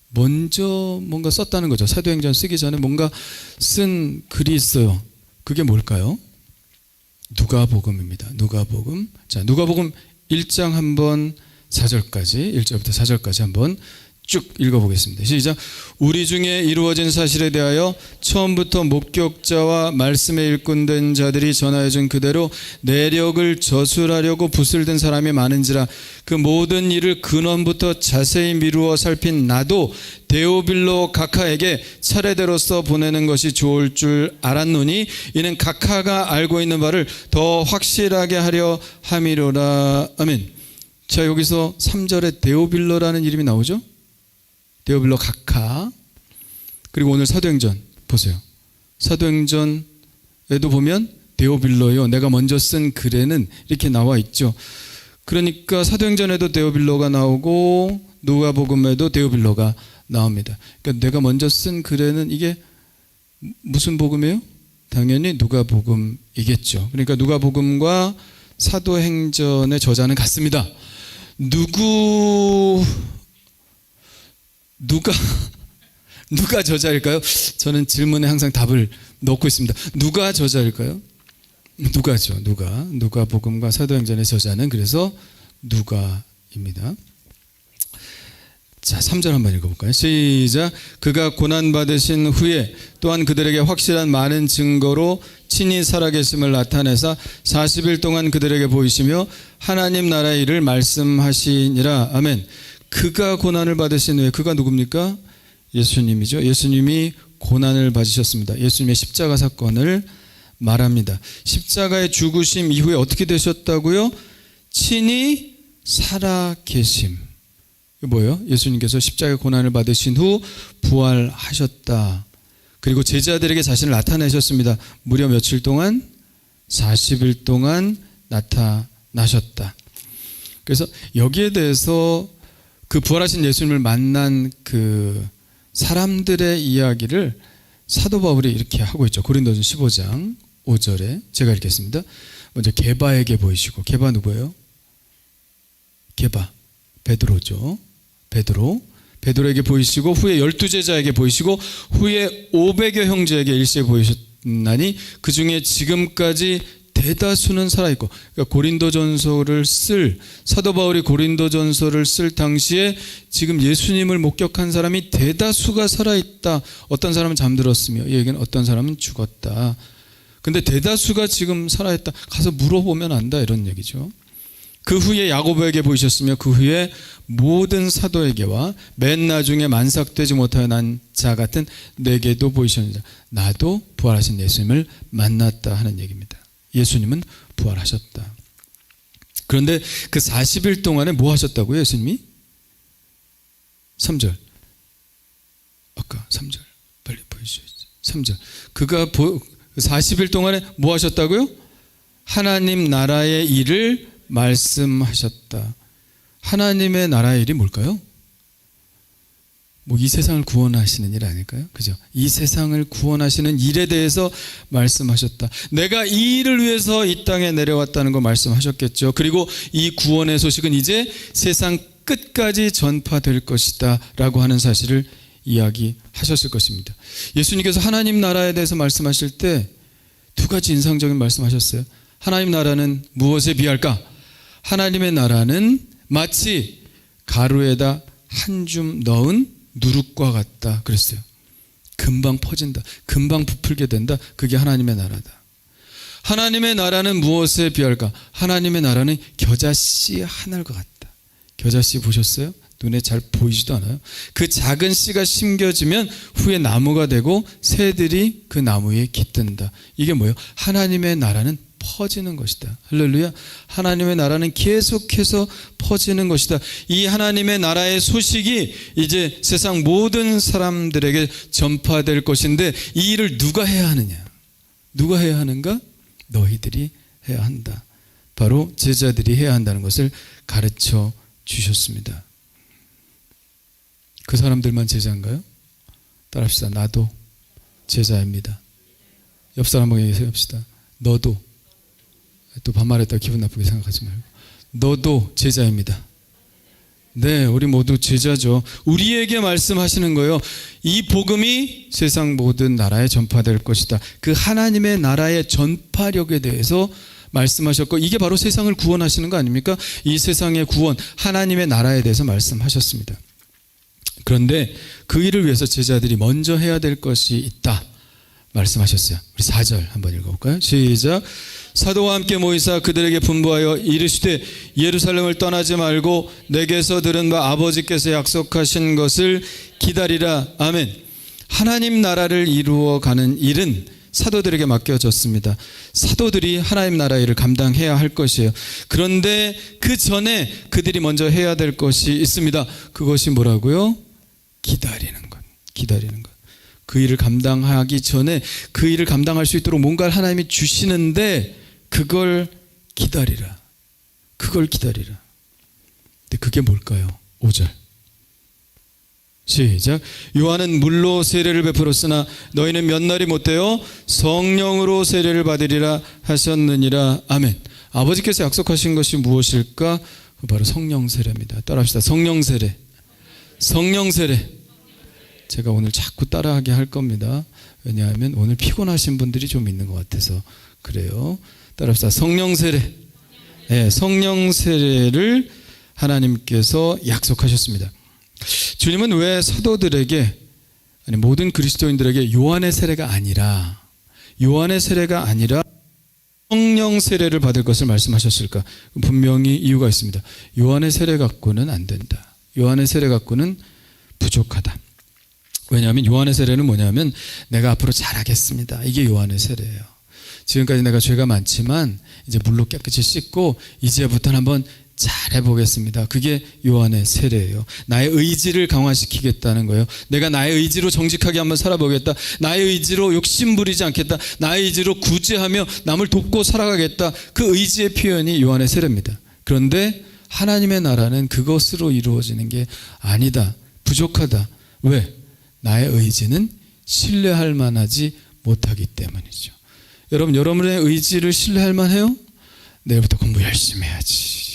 먼저 뭔가 썼다는 거죠. 사도행전 쓰기 전에 뭔가 쓴 글이 있어요. 그게 뭘까요? 누가복음입니다. 누가복음. 자, 누가복음 1장 한번 4절까지, 1절부터 4절까지 한번 쭉 읽어보겠습니다. 시작. 우리 중에 이루어진 사실에 대하여 처음부터 목격자와 말씀에 일꾼된 자들이 전하여준 그대로 내력을 저술하려고 붓을 든 사람이 많은지라 그 모든 일을 근원부터 자세히 미루어 살핀 나도 데오빌로 각하에게 차례대로서 보내는 것이 좋을 줄 알았노니 이는 각하가 알고 있는 바를 더 확실하게 하려 함이로라. 아멘. 자, 여기서 3절에 데오빌로라는 이름이 나오죠. 데오빌로 각하. 그리고 오늘 사도행전 보세요. 사도행전에도 보면 데오빌로요, 내가 먼저 쓴 글에는 이렇게 나와 있죠. 그러니까 사도행전에도 데오빌로가 나오고 누가복음에도 데오빌로가 나옵니다. 그러니까 내가 먼저 쓴 글에는 이게 무슨 복음이에요? 당연히 누가복음이겠죠. 그러니까 누가복음과 사도행전의 저자는 같습니다. 누가 저자일까요? 저는 질문에 항상 답을 넣고 있습니다. 누가 저자일까요? 누가죠. 누가복음과 사도행전의 저자는 그래서 누가입니다. 자, 3절 한번 읽어볼까요? 시작. 그가 고난받으신 후에 또한 그들에게 확실한 많은 증거로 친히 살아계심을 나타내사 40일 동안 그들에게 보이시며 하나님 나라의 일을 말씀하시니라. 아멘. 그가 고난을 받으신 후에, 그가 누굽니까? 예수님이죠. 예수님이 고난을 받으셨습니다. 예수님의 십자가 사건을 말합니다. 십자가의 죽으심 이후에 어떻게 되셨다고요? 친히 살아계심. 이게 뭐예요? 예수님께서 십자가의 고난을 받으신 후 부활하셨다. 그리고 제자들에게 자신을 나타내셨습니다. 무려 며칠 동안? 40일 동안 나타나셨다. 그래서 여기에 대해서 그 부활하신 예수님을 만난 그 사람들의 이야기를 사도 바울이 이렇게 하고 있죠. 고린도전 15장 5절에 제가 읽겠습니다. 먼저 게바에게 보이시고, 게바 누구예요? 게바, 베드로죠. 베드로에게 보이시고, 후에 12제자에게 보이시고, 후에 500여 형제에게 일시에 보이셨나니 그 중에 지금까지 대다수는 살아있고. 그러니까 고린도전서를 쓸, 사도 바울이 고린도전서를 쓸 당시에 지금 예수님을 목격한 사람이 대다수가 살아있다. 어떤 사람은 잠들었으며, 이 얘기는 어떤 사람은 죽었다. 근데 대다수가 지금 살아있다. 가서 물어보면 안다, 이런 얘기죠. 그 후에 야고보에게 보이셨으며 그 후에 모든 사도에게와 맨 나중에 만삭되지 못하여 난 자 같은 내게도 보이셨느니라. 나도 부활하신 예수님을 만났다 하는 얘기입니다. 예수님은 부활하셨다. 그런데 그 40일 동안에 뭐 하셨다고요, 예수님이? 3절. 아까 3절. 빨리 보여주시죠. 3절. 그가 40일 동안에 뭐 하셨다고요? 하나님 나라의 일을 말씀하셨다. 하나님의 나라의 일이 뭘까요? 뭐 이 세상을 구원하시는 일 아닐까요? 그죠? 이 세상을 구원하시는 일에 대해서 말씀하셨다. 내가 이 일을 위해서 이 땅에 내려왔다는 거 말씀하셨겠죠. 그리고 이 구원의 소식은 이제 세상 끝까지 전파될 것이다 라고 하는 사실을 이야기하셨을 것입니다. 예수님께서 하나님 나라에 대해서 말씀하실 때 두 가지 인상적인 말씀하셨어요. 하나님 나라는 무엇에 비할까? 하나님의 나라는 마치 가루에다 한 줌 넣은 누룩과 같다 그랬어요. 금방 퍼진다. 금방 부풀게 된다. 그게 하나님의 나라다. 하나님의 나라는 무엇에 비할까? 하나님의 나라는 겨자씨 하늘과 같다. 겨자씨 보셨어요? 눈에 잘 보이지도 않아요. 그 작은 씨가 심겨지면 후에 나무가 되고 새들이 그 나무 위에 깃든다. 이게 뭐예요? 하나님의 나라는 퍼지는 것이다. 할렐루야. 하나님의 나라는 계속해서 퍼지는 것이다. 이 하나님의 나라의 소식이 이제 세상 모든 사람들에게 전파될 것인데 이 일을 누가 해야 하느냐? 누가 해야 하는가? 너희들이 해야 한다. 바로 제자들이 해야 한다는 것을 가르쳐 주셨습니다. 그 사람들만 제자인가요? 따라합시다. 나도 제자입니다. 옆 사람에게 얘기합시다. 너도. 또 반말했다가 기분 나쁘게 생각하지 말고 너도 제자입니다. 네, 우리 모두 제자죠. 우리에게 말씀하시는 거예요. 이 복음이 세상 모든 나라에 전파될 것이다. 그 하나님의 나라의 전파력에 대해서 말씀하셨고 이게 바로 세상을 구원하시는 거 아닙니까? 이 세상의 구원, 하나님의 나라에 대해서 말씀하셨습니다. 그런데 그 일을 위해서 제자들이 먼저 해야 될 것이 있다 말씀하셨어요. 우리 4절 한번 읽어볼까요? 시작. 사도와 함께 모이사 그들에게 분부하여 이르시되 예루살렘을 떠나지 말고 내게서 들은 바 아버지께서 약속하신 것을 기다리라. 아멘. 하나님 나라를 이루어가는 일은 사도들에게 맡겨졌습니다. 사도들이 하나님 나라 일을 감당해야 할 것이에요. 그런데 그 전에 그들이 먼저 해야 될 것이 있습니다. 그것이 뭐라고요? 기다리는 것. 기다리는 것. 그 일을 감당하기 전에 그 일을 감당할 수 있도록 뭔가를 하나님이 주시는데 그걸 기다리라. 그걸 기다리라. 근데 그게 뭘까요? 5절 시작. 요한은 물로 세례를 베풀었으나 너희는 몇 날이 못되어 성령으로 세례를 받으리라 하셨느니라. 아멘. 아버지께서 약속하신 것이 무엇일까? 바로 성령 세례입니다. 따라합시다. 성령 세례. 성령 세례. 제가 오늘 자꾸 따라하게 할 겁니다. 왜냐하면 오늘 피곤하신 분들이 좀 있는 것 같아서 그래요. 따라합시다. 성령 세례. 네, 성령 세례를 하나님께서 약속하셨습니다. 주님은 왜 사도들에게, 아니 모든 그리스도인들에게 요한의 세례가 아니라 성령 세례를 받을 것을 말씀하셨을까? 분명히 이유가 있습니다. 요한의 세례 갖고는 안 된다. 요한의 세례 갖고는 부족하다. 왜냐하면 요한의 세례는 뭐냐면 내가 앞으로 잘하겠습니다. 이게 요한의 세례예요. 지금까지 내가 죄가 많지만 이제 물로 깨끗이 씻고 이제부터는 한번 잘해보겠습니다. 그게 요한의 세례예요. 나의 의지를 강화시키겠다는 거예요. 내가 나의 의지로 정직하게 한번 살아보겠다. 나의 의지로 욕심 부리지 않겠다. 나의 의지로 구제하며 남을 돕고 살아가겠다. 그 의지의 표현이 요한의 세례입니다. 그런데 하나님의 나라는 그것으로 이루어지는 게 아니다. 부족하다. 왜? 나의 의지는 신뢰할 만하지 못하기 때문이죠. 여러분, 여러분의 의지를 신뢰할 만해요? 내일부터 공부 열심히 해야지.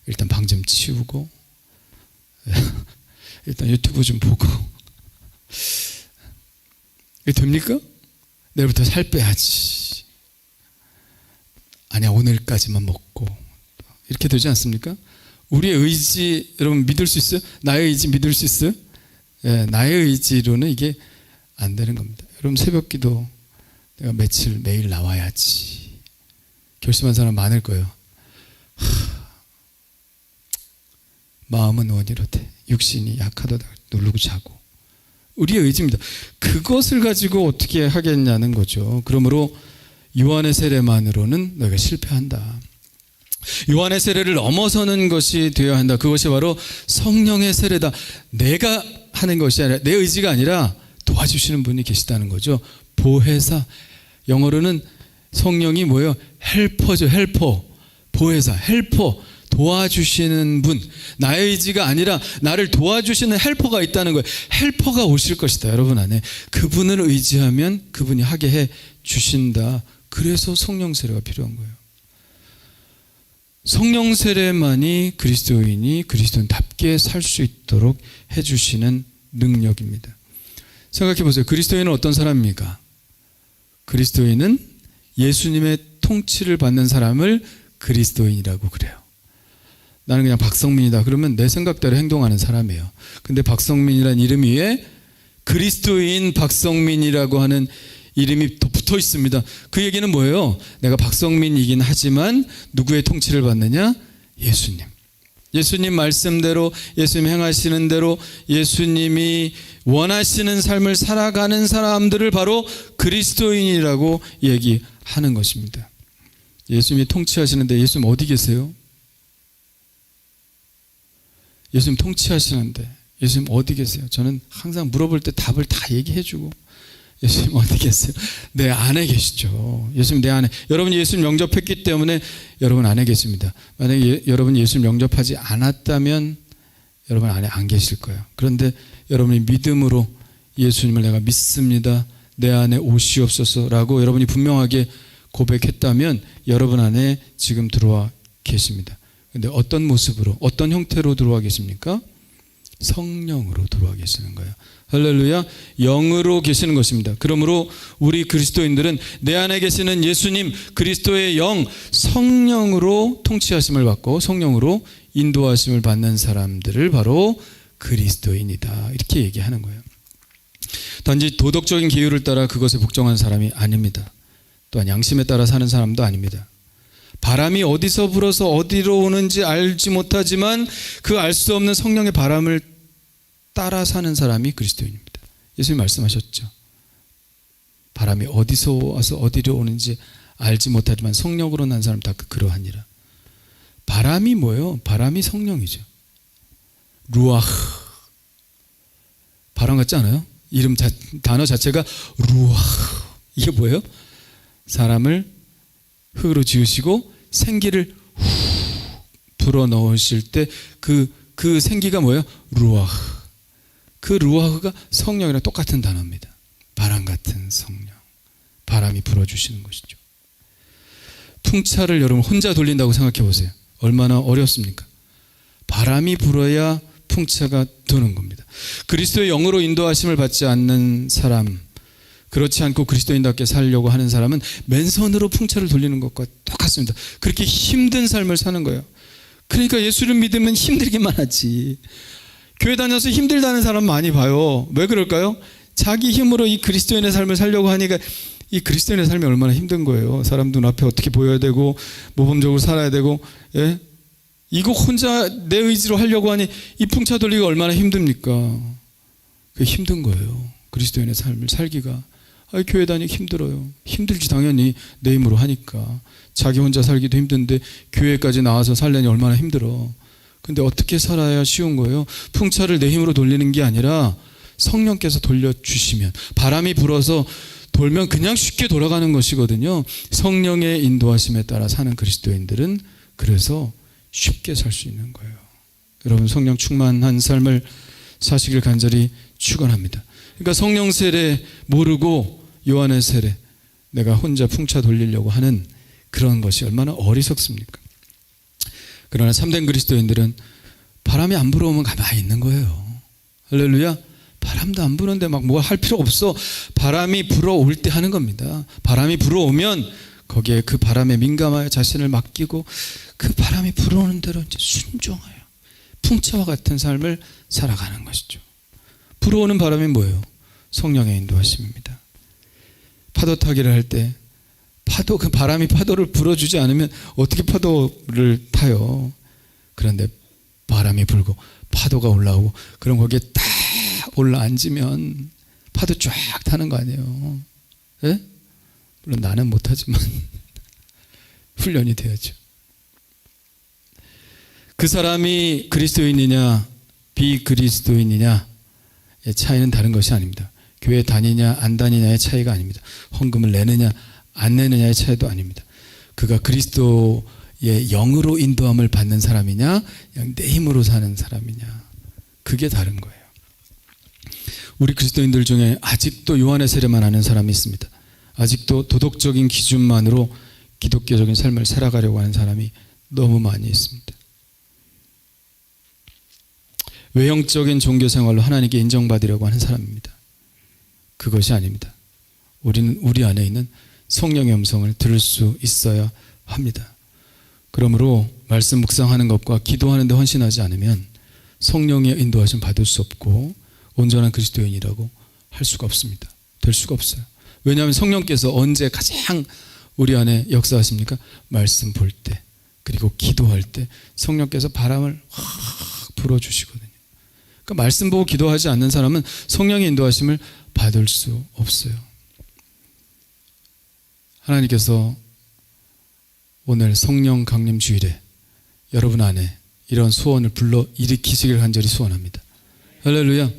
일단 방 좀 치우고 일단 유튜브 좀 보고 이게 됩니까? 내일부터 살 빼야지. 아니야, 오늘까지만 먹고. 이렇게 되지 않습니까? 우리의 의지 여러분 믿을 수 있어요? 나의 의지 믿을 수 있어요? 예, 나의 의지로는 이게 안 되는 겁니다. 여러분, 새벽기도 내가 며칠 매일 나와야지 결심한 사람 많을 거예요. 마음은 원이로되 육신이 약하도다 누르고 자고. 우리의 의지입니다. 그것을 가지고 어떻게 하겠냐는 거죠. 그러므로 요한의 세례만으로는 너희가 실패한다. 요한의 세례를 넘어서는 것이 되어야 한다. 그것이 바로 성령의 세례다. 내가 하는 것이 아니라, 내 의지가 아니라 도와주시는 분이 계시다는 거죠. 보혜사. 영어로는 성령이 뭐예요? 헬퍼죠. 헬퍼. 보혜사. 헬퍼. 도와주시는 분. 나의 의지가 아니라 나를 도와주시는 헬퍼가 있다는 거예요. 헬퍼가 오실 것이다. 여러분 안에. 그분을 의지하면 그분이 하게 해 주신다. 그래서 성령 세례가 필요한 거예요. 성령 세례만이 그리스도인이 그리스도인답게 살 수 있도록 해주시는 능력입니다. 생각해 보세요. 그리스도인은 어떤 사람입니까? 그리스도인은 예수님의 통치를 받는 사람을 그리스도인이라고 그래요. 나는 그냥 박성민이다. 그러면 내 생각대로 행동하는 사람이에요. 근데 박성민이라는 이름 위에 그리스도인 박성민이라고 하는 이름이 더 붙어 있습니다. 그 얘기는 뭐예요? 내가 박성민이긴 하지만 누구의 통치를 받느냐? 예수님. 예수님 말씀대로, 예수님 행하시는 대로 예수님이 원하시는 삶을 살아가는 사람들을 바로 그리스도인이라고 얘기하는 것입니다. 예수님이 통치하시는데 예수님 어디 계세요? 예수님 통치하시는데 예수님 어디 계세요? 저는 항상 물어볼 때 답을 다 얘기해주고, 예수님 어디 계세요? 내 안에 계시죠. 예수님 내 안에. 여러분이 예수님 영접했기 때문에 여러분 안에 계십니다. 만약에 여러분이 예수님 영접하지 않았다면 여러분 안에 안 계실 거예요. 그런데 여러분이 믿음으로 예수님을 내가 믿습니다, 내 안에 오시옵소서라고 여러분이 분명하게 고백했다면 여러분 안에 지금 들어와 계십니다. 그런데 어떤 모습으로, 어떤 형태로 들어와 계십니까? 성령으로 들어와 계시는 거예요. 할렐루야. 영으로 계시는 것입니다. 그러므로 우리 그리스도인들은 내 안에 계시는 예수님 그리스도의 영 성령으로 통치하심을 받고 성령으로 인도하심을 받는 사람들을 바로 그리스도인이다, 이렇게 얘기하는 거예요. 단지 도덕적인 기율을 따라 그것에 복종하는 사람이 아닙니다. 또한 양심에 따라 사는 사람도 아닙니다. 바람이 어디서 불어서 어디로 오는지 알지 못하지만 그 알 수 없는 성령의 바람을 따라 사는 사람이 그리스도인입니다. 예수님 말씀하셨죠. 바람이 어디서 와서 어디로 오는지 알지 못하지만 성령으로 난 사람 다 그러하니라. 바람이 뭐예요? 바람이 성령이죠. 루아흐. 바람 같지 않아요? 단어 자체가 루아흐. 이게 뭐예요? 사람을 흙으로 지으시고 생기를 후 불어넣으실 때 그 생기가 뭐예요? 루아흐. 그 루아흐가 성령이랑 똑같은 단어입니다. 바람 같은 성령. 바람이 불어주시는 것이죠. 풍차를 여러분 혼자 돌린다고 생각해 보세요. 얼마나 어렵습니까? 바람이 불어야 풍차가 도는 겁니다. 그리스도의 영으로 인도하심을 받지 않는 사람, 그렇지 않고 그리스도인답게 살려고 하는 사람은 맨손으로 풍차를 돌리는 것과 똑같습니다. 그렇게 힘든 삶을 사는 거예요. 그러니까 예수를 믿으면 힘들기만 하지. 교회 다녀서 힘들다는 사람 많이 봐요. 왜 그럴까요? 자기 힘으로 이 그리스도인의 삶을 살려고 하니까 이 그리스도인의 삶이 얼마나 힘든 거예요. 사람 눈앞에 어떻게 보여야 되고 모범적으로 살아야 되고, 예? 이거 혼자 내 의지로 하려고 하니 이 풍차 돌리기가 얼마나 힘듭니까? 그게 힘든 거예요. 그리스도인의 삶을 살기가. 교회 다니기 힘들어요. 힘들지 당연히 내 힘으로 하니까. 자기 혼자 살기도 힘든데 교회까지 나와서 살려니 얼마나 힘들어. 근데 어떻게 살아야 쉬운 거예요? 풍차를 내 힘으로 돌리는 게 아니라 성령께서 돌려주시면, 바람이 불어서 돌면 그냥 쉽게 돌아가는 것이거든요. 성령의 인도하심에 따라 사는 그리스도인들은 그래서 쉽게 살 수 있는 거예요. 여러분, 성령 충만한 삶을 사시길 간절히 축원합니다. 그러니까 성령 세례 모르고 요한의 세례, 내가 혼자 풍차 돌리려고 하는 그런 것이 얼마나 어리석습니까? 그러나 참된 그리스도인들은 바람이 안 불어오면 가만히 있는 거예요. 할렐루야. 바람도 안 부는데 막 뭐 할 필요 없어. 바람이 불어올 때 하는 겁니다. 바람이 불어오면 거기에 그 바람에 민감하여 자신을 맡기고 그 바람이 불어오는 대로 이제 순종하여 풍차와 같은 삶을 살아가는 것이죠. 불어오는 바람이 뭐예요? 성령의 인도하심입니다. 파도 타기를 할 때 그 바람이 파도를 불어주지 않으면 어떻게 파도를 타요? 그런데 바람이 불고 파도가 올라오고 그럼 거기에 딱 올라앉으면 파도 쫙 타는 거 아니에요? 예? 물론 나는 못하지만 훈련이 돼야죠. 그 사람이 그리스도인이냐 비그리스도인이냐의 차이는 다른 것이 아닙니다. 교회 다니냐 안 다니냐의 차이가 아닙니다. 헌금을 내느냐 안 내느냐의 차이도 아닙니다. 그가 그리스도의 영으로 인도함을 받는 사람이냐 그냥 내 힘으로 사는 사람이냐, 그게 다른 거예요. 우리 그리스도인들 중에 아직도 요한의 세례만 하는 사람이 있습니다. 아직도 도덕적인 기준만으로 기독교적인 삶을 살아가려고 하는 사람이 너무 많이 있습니다. 외형적인 종교 생활로 하나님께 인정받으려고 하는 사람입니다. 그것이 아닙니다. 우리는 우리 안에 있는 성령의 음성을 들을 수 있어야 합니다. 그러므로 말씀 묵상하는 것과 기도하는 데 헌신하지 않으면 성령의 인도하심 받을 수 없고 온전한 그리스도인이라고 할 수가 없습니다. 될 수가 없어요. 왜냐하면 성령께서 언제 가장 우리 안에 역사하십니까? 말씀 볼 때, 그리고 기도할 때 성령께서 바람을 확 불어주시거든요. 그러니까 말씀 보고 기도하지 않는 사람은 성령의 인도하심을 받을 수 없어요. 하나님께서 오늘 성령 강림 주일에 여러분 안에 이런 소원을 불러 일으키시길 간절히 소원합니다. 할렐루야.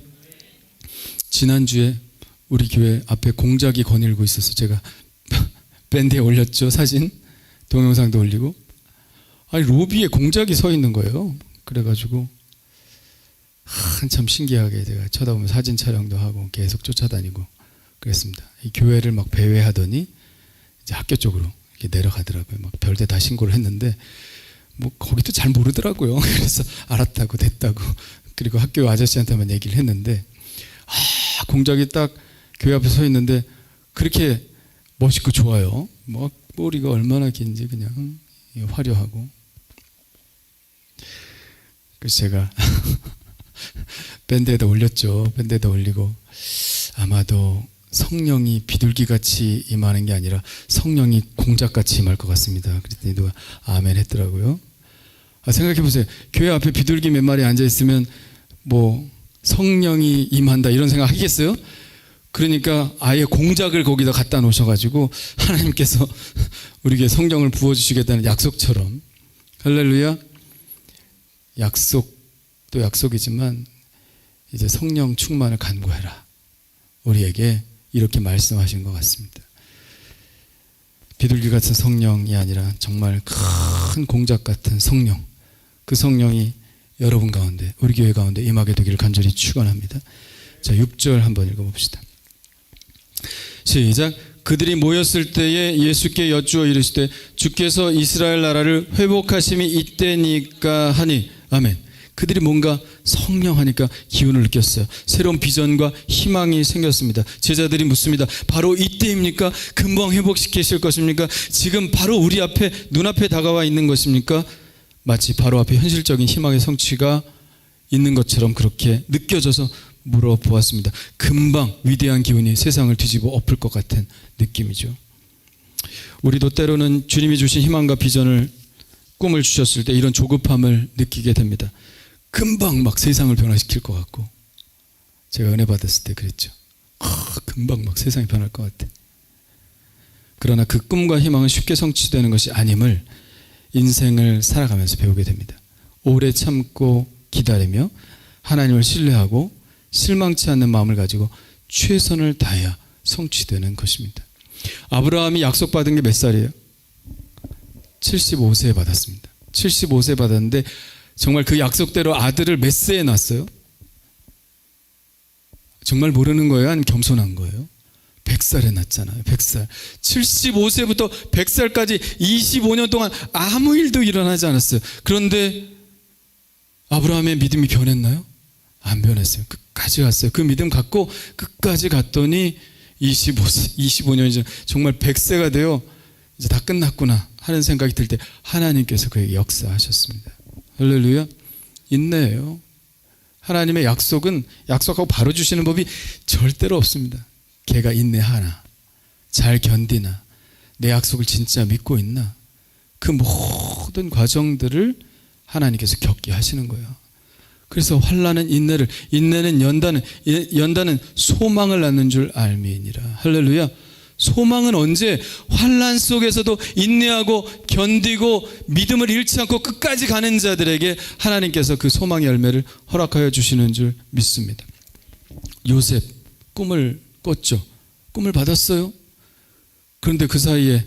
지난주에 우리 교회 앞에 공작이 거닐고 있어서 제가 밴드에 올렸죠. 사진, 동영상도 올리고. 아니, 로비에 공작이 서 있는 거예요. 그래가지고 한참 신기하게 제가 쳐다보면 사진 촬영도 하고 계속 쫓아다니고 그랬습니다. 이 교회를 막 배회하더니 이제 학교 쪽으로 이렇게 내려가더라고요. 막 별데 다 신고를 했는데 뭐 거기도 잘 모르더라고요. 그래서 알았다고 됐다고, 그리고 학교 아저씨한테만 얘기를 했는데, 공작이 딱 교회 앞에 서 있는데 그렇게 멋있고 좋아요. 뭐 머리가 얼마나 긴지 그냥 화려하고. 그래서 제가 밴드에다 올렸죠. 밴드에다 올리고, 아마도 성령이 비둘기같이 임하는 게 아니라 성령이 공작같이 임할 것 같습니다. 그랬더니 누가 아멘 했더라고요. 생각해보세요. 교회 앞에 비둘기 몇 마리 앉아있으면 뭐 성령이 임한다 이런 생각 하겠어요? 그러니까 아예 공작을 거기다 갖다 놓으셔가지고 하나님께서 우리에게 성령을 부어주시겠다는 약속처럼, 할렐루야. 약속도 약속이지만 이제 성령 충만을 간구해라, 우리에게 이렇게 말씀하신 것 같습니다. 비둘기 같은 성령이 아니라 정말 큰 공작 같은 성령, 그 성령이 여러분 가운데, 우리 교회 가운데 임하게 되기를 간절히 축원합니다. 자, 6절 한번 읽어봅시다. 시작. 그들이 모였을 때에 예수께 여쭈어 이르시되 주께서 이스라엘 나라를 회복하심이 이때니까 하니. 아멘. 그들이 뭔가 성령하니까 기운을 느꼈어요. 새로운 비전과 희망이 생겼습니다. 제자들이 묻습니다. 바로 이때입니까? 금방 회복시키실 것입니까? 지금 바로 우리 앞에, 눈앞에 다가와 있는 것입니까? 마치 바로 앞에 현실적인 희망의 성취가 있는 것처럼 그렇게 느껴져서 물어보았습니다. 금방 위대한 기운이 세상을 뒤집어 엎을 것 같은 느낌이죠. 우리도 때로는 주님이 주신 희망과 비전을, 꿈을 주셨을 때 이런 조급함을 느끼게 됩니다. 금방 막 세상을 변화시킬 것 같고, 제가 은혜 받았을 때 그랬죠. 금방 막 세상이 변할 것 같아. 그러나 그 꿈과 희망은 쉽게 성취되는 것이 아님을 인생을 살아가면서 배우게 됩니다. 오래 참고 기다리며 하나님을 신뢰하고 실망치 않는 마음을 가지고 최선을 다해야 성취되는 것입니다. 아브라함이 약속받은 게 몇 살이에요? 75세에 받았습니다. 75세 받았는데 정말 그 약속대로 아들을 몇 세에 낳았어요? 정말 모르는 거예요? 아니면 겸손한 거예요? 100살에 낳았잖아요. 100살. 75세부터 100살까지 25년 동안 아무 일도 일어나지 않았어요. 그런데 아브라함의 믿음이 변했나요? 안 변했어요. 끝까지 갔어요. 그 믿음 갖고 끝까지 갔더니 25년이 전 정말 100세가 되어 이제 다 끝났구나 하는 생각이 들 때 하나님께서 그에게 역사하셨습니다. 할렐루야. 인내예요. 하나님의 약속은 약속하고 바로 주시는 법이 절대로 없습니다. 걔가 인내하나, 잘 견디나, 내 약속을 진짜 믿고 있나, 그 모든 과정들을 하나님께서 겪게 하시는 거예요. 그래서 환난은 인내를, 인내는 연단은 소망을 낳는 줄 알미니라. 할렐루야. 소망은 언제? 환난 속에서도 인내하고 견디고 믿음을 잃지 않고 끝까지 가는 자들에게 하나님께서 그 소망의 열매를 허락하여 주시는 줄 믿습니다. 요셉 꿈을 꿨죠. 꿈을 받았어요. 그런데 그 사이에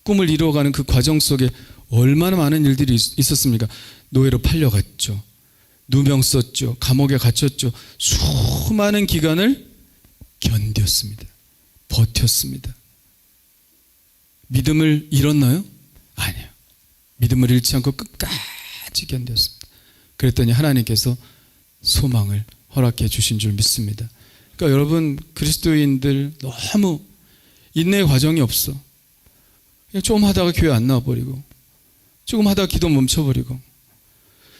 꿈을 이루어가는 그 과정 속에 얼마나 많은 일들이 있었습니까? 노예로 팔려갔죠. 누명 썼죠. 감옥에 갇혔죠. 수많은 기간을 견뎠습니다. 버텼습니다. 믿음을 잃었나요? 아니요. 믿음을 잃지 않고 끝까지 견뎠습니다. 그랬더니 하나님께서 소망을 허락해 주신 줄 믿습니다. 그러니까 여러분, 그리스도인들 너무 인내의 과정이 없어. 그냥 좀 하다가 교회 안 나와버리고, 조금 하다가 기도 멈춰버리고.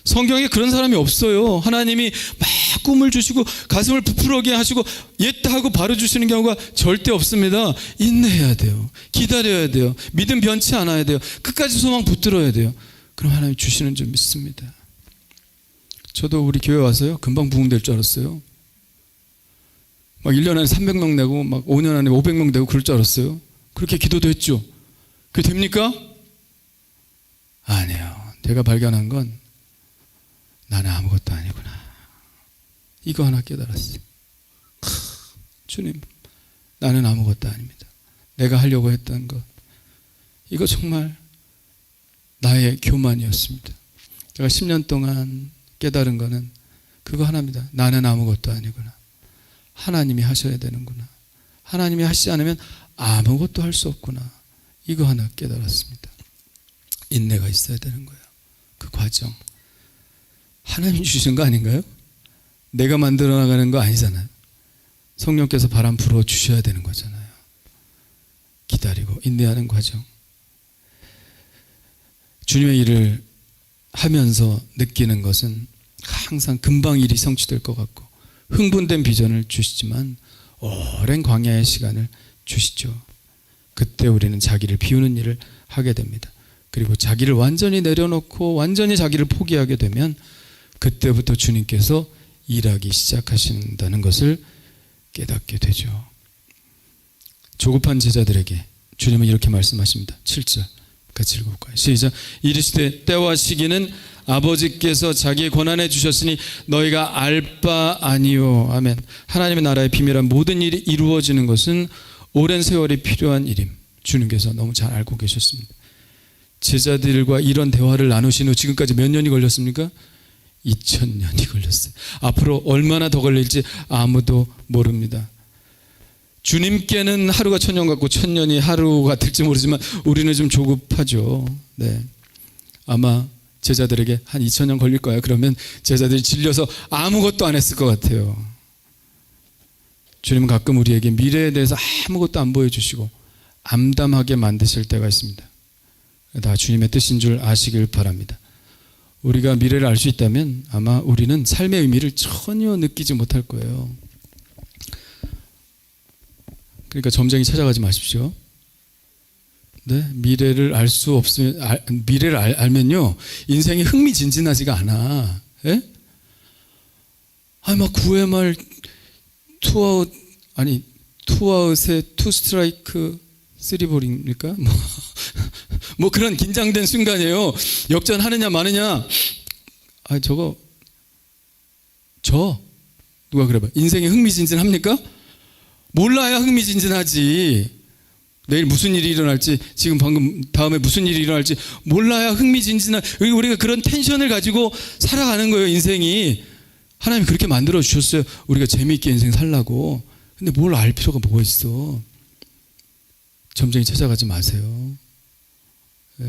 성경에 그런 사람이 없어요. 하나님이 막 꿈을 주시고 가슴을 부풀어게 하시고 옛다 하고 바로 주시는 경우가 절대 없습니다. 인내해야 돼요. 기다려야 돼요. 믿음 변치 않아야 돼요. 끝까지 소망 붙들어야 돼요. 그럼 하나님 주시는 줄 믿습니다. 저도 우리 교회 와서요, 금방 부흥될 줄 알았어요. 막 1년 안에 300명 내고 막 5년 안에 500명 되고 그럴 줄 알았어요. 그렇게 기도도 했죠. 그게 됩니까? 아니에요. 제가 발견한 건 나는 아무것도 아니구나. 이거 하나 깨달았어요. 주님, 나는 아무것도 아닙니다. 내가 하려고 했던 것, 이거 정말 나의 교만이었습니다. 제가 10년 동안 깨달은 거는 그거 하나입니다. 나는 아무것도 아니구나. 하나님이 하셔야 되는구나. 하나님이 하시지 않으면 아무것도 할 수 없구나. 이거 하나 깨달았습니다. 인내가 있어야 되는 거예요. 그 과정. 하나님이 주신 거 아닌가요? 내가 만들어 나가는 거 아니잖아요. 성령께서 바람 불어 주셔야 되는 거잖아요. 기다리고 인내하는 과정. 주님의 일을 하면서 느끼는 것은 항상 금방 일이 성취될 것 같고 흥분된 비전을 주시지만 오랜 광야의 시간을 주시죠. 그때 우리는 자기를 비우는 일을 하게 됩니다. 그리고 자기를 완전히 내려놓고 완전히 자기를 포기하게 되면 그때부터 주님께서 일하기 시작하신다는 것을 깨닫게 되죠. 조급한 제자들에게 주님은 이렇게 말씀하십니다. 7절 같이 읽어볼까요? 시작. 이르시되 때와 시기는 아버지께서 자기의 권한에 주셨으니 너희가 알 바 아니요. 아멘. 하나님의 나라의 비밀한 모든 일이 이루어지는 것은 오랜 세월이 필요한 일임. 주님께서 너무 잘 알고 계셨습니다. 제자들과 이런 대화를 나누신 후 지금까지 몇 년이 걸렸습니까? 2000년이 걸렸어요. 앞으로 얼마나 더 걸릴지 아무도 모릅니다. 주님께는 하루가 1000년 같고 1000년이 하루가 될지 모르지만 우리는 좀 조급하죠. 네. 아마 제자들에게 한 2000년 걸릴 거야. 그러면 제자들이 질려서 아무것도 안 했을 것 같아요. 주님은 가끔 우리에게 미래에 대해서 아무것도 안 보여주시고 암담하게 만드실 때가 있습니다. 다 주님의 뜻인 줄 아시길 바랍니다. 우리가 미래를 알 수 있다면 아마 우리는 삶의 의미를 전혀 느끼지 못할 거예요. 그러니까 점쟁이 찾아가지 마십시오. 네? 미래를 알 수 없으면 미래를 알면요 인생이 흥미진진하지가 않아. 예? 막 9회 말 투아웃에 투 스트라이크 3볼입니까? 뭐 그런 긴장된 순간이에요. 역전하느냐 마느냐. 누가 그래봐. 인생이 흥미진진합니까? 몰라야 흥미진진하지. 내일 무슨 일이 일어날지, 지금 방금 다음에 무슨 일이 일어날지 몰라야 흥미진진한, 우리가 그런 텐션을 가지고 살아가는 거예요. 인생이 하나님이 그렇게 만들어 주셨어요. 우리가 재미있게 인생 살라고. 근데 뭘 알 필요가 뭐가 있어. 점쟁이 찾아가지 마세요.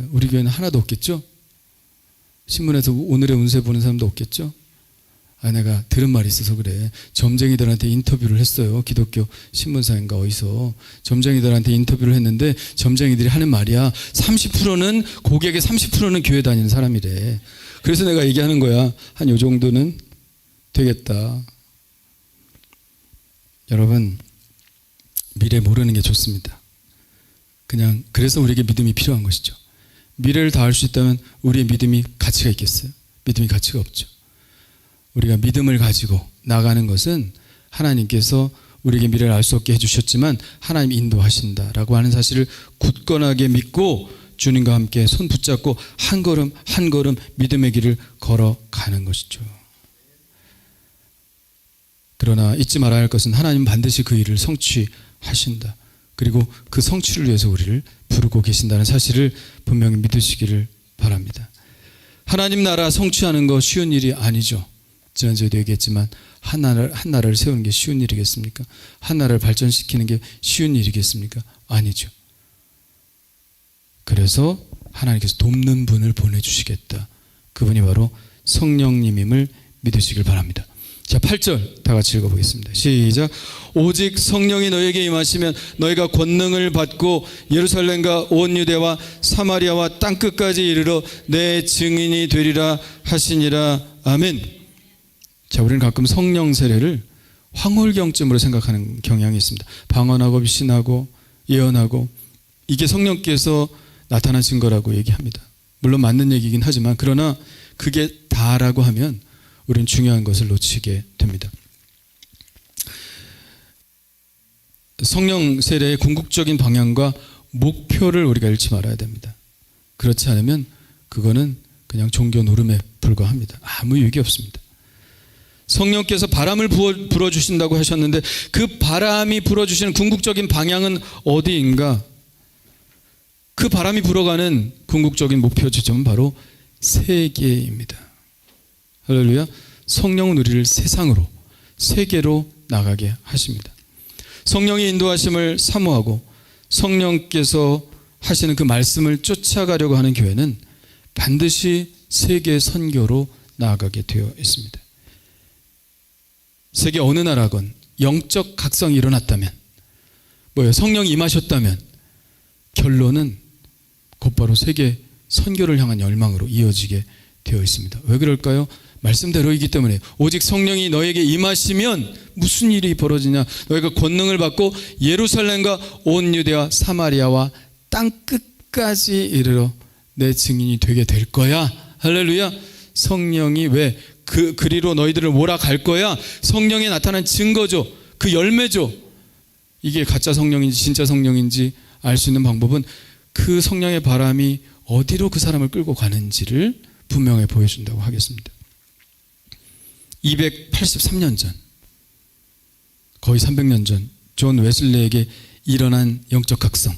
우리 교회는 하나도 없겠죠? 신문에서 오늘의 운세 보는 사람도 없겠죠? 내가 들은 말이 있어서 그래. 점쟁이들한테 인터뷰를 했어요. 기독교 신문사인가 어디서. 점쟁이들한테 인터뷰를 했는데 점쟁이들이 하는 말이야. 30%는 고객의 30%는 교회 다니는 사람이래. 그래서 내가 얘기하는 거야. 한 요 정도는 되겠다. 여러분, 미래 모르는 게 좋습니다. 그냥 그래서 우리에게 믿음이 필요한 것이죠. 미래를 다 알 수 있다면 우리의 믿음이 가치가 있겠어요? 믿음이 가치가 없죠. 우리가 믿음을 가지고 나가는 것은 하나님께서 우리에게 미래를 알 수 없게 해주셨지만 하나님 인도하신다라고 하는 사실을 굳건하게 믿고 주님과 함께 손 붙잡고 한 걸음 한 걸음 믿음의 길을 걸어가는 것이죠. 그러나 잊지 말아야 할 것은 하나님 반드시 그 일을 성취하신다. 그리고 그 성취를 위해서 우리를 부르고 계신다는 사실을 분명히 믿으시기를 바랍니다. 하나님 나라 성취하는 거 쉬운 일이 아니죠. 지난주에도 얘기했지만 한 나라를 세우는 게 쉬운 일이겠습니까? 한 나라를 발전시키는 게 쉬운 일이겠습니까? 아니죠. 그래서 하나님께서 돕는 분을 보내주시겠다. 그분이 바로 성령님임을 믿으시길 바랍니다. 자, 8절 다 같이 읽어보겠습니다. 시작. 오직 성령이 너에게 임하시면 너희가 권능을 받고 예루살렘과 온 유대와 사마리아와 땅끝까지 이르러 내 증인이 되리라 하시니라. 아멘. 자, 우리는 가끔 성령 세례를 황홀경쯤으로 생각하는 경향이 있습니다. 방언하고 비신하고 예언하고 이게 성령께서 나타나신 거라고 얘기합니다. 물론 맞는 얘기긴 하지만 그러나 그게 다라고 하면 우리는 중요한 것을 놓치게 됩니다. 성령 세례의 궁극적인 방향과 목표를 우리가 잃지 말아야 됩니다. 그렇지 않으면 그거는 그냥 종교 노름에 불과합니다. 아무 유익이 없습니다. 성령께서 바람을 불어주신다고 하셨는데 그 바람이 불어주시는 궁극적인 방향은 어디인가? 그 바람이 불어가는 궁극적인 목표 지점은 바로 세계입니다. 할렐루야. 성령은 우리를 세상으로, 세계로 나가게 하십니다. 성령의 인도하심을 사모하고 성령께서 하시는 그 말씀을 쫓아가려고 하는 교회는 반드시 세계 선교로 나아가게 되어 있습니다. 세계 어느 나라건 영적 각성이 일어났다면, 성령이 임하셨다면 결론은 곧바로 세계 선교를 향한 열망으로 이어지게 되어 있습니다. 왜 그럴까요? 말씀대로이기 때문에. 오직 성령이 너에게 임하시면 무슨 일이 벌어지냐? 너희가 권능을 받고 예루살렘과 온 유대와 사마리아와 땅끝까지 이르러 내 증인이 되게 될 거야. 할렐루야. 성령이 왜 그리로 너희들을 몰아갈 거야? 성령에 나타난 증거죠. 그 열매죠. 이게 가짜 성령인지 진짜 성령인지 알 수 있는 방법은 그 성령의 바람이 어디로 그 사람을 끌고 가는지를 분명히 보여준다고 하겠습니다. 283년 전, 거의 300년 전 존 웨슬리에게 일어난 영적 각성,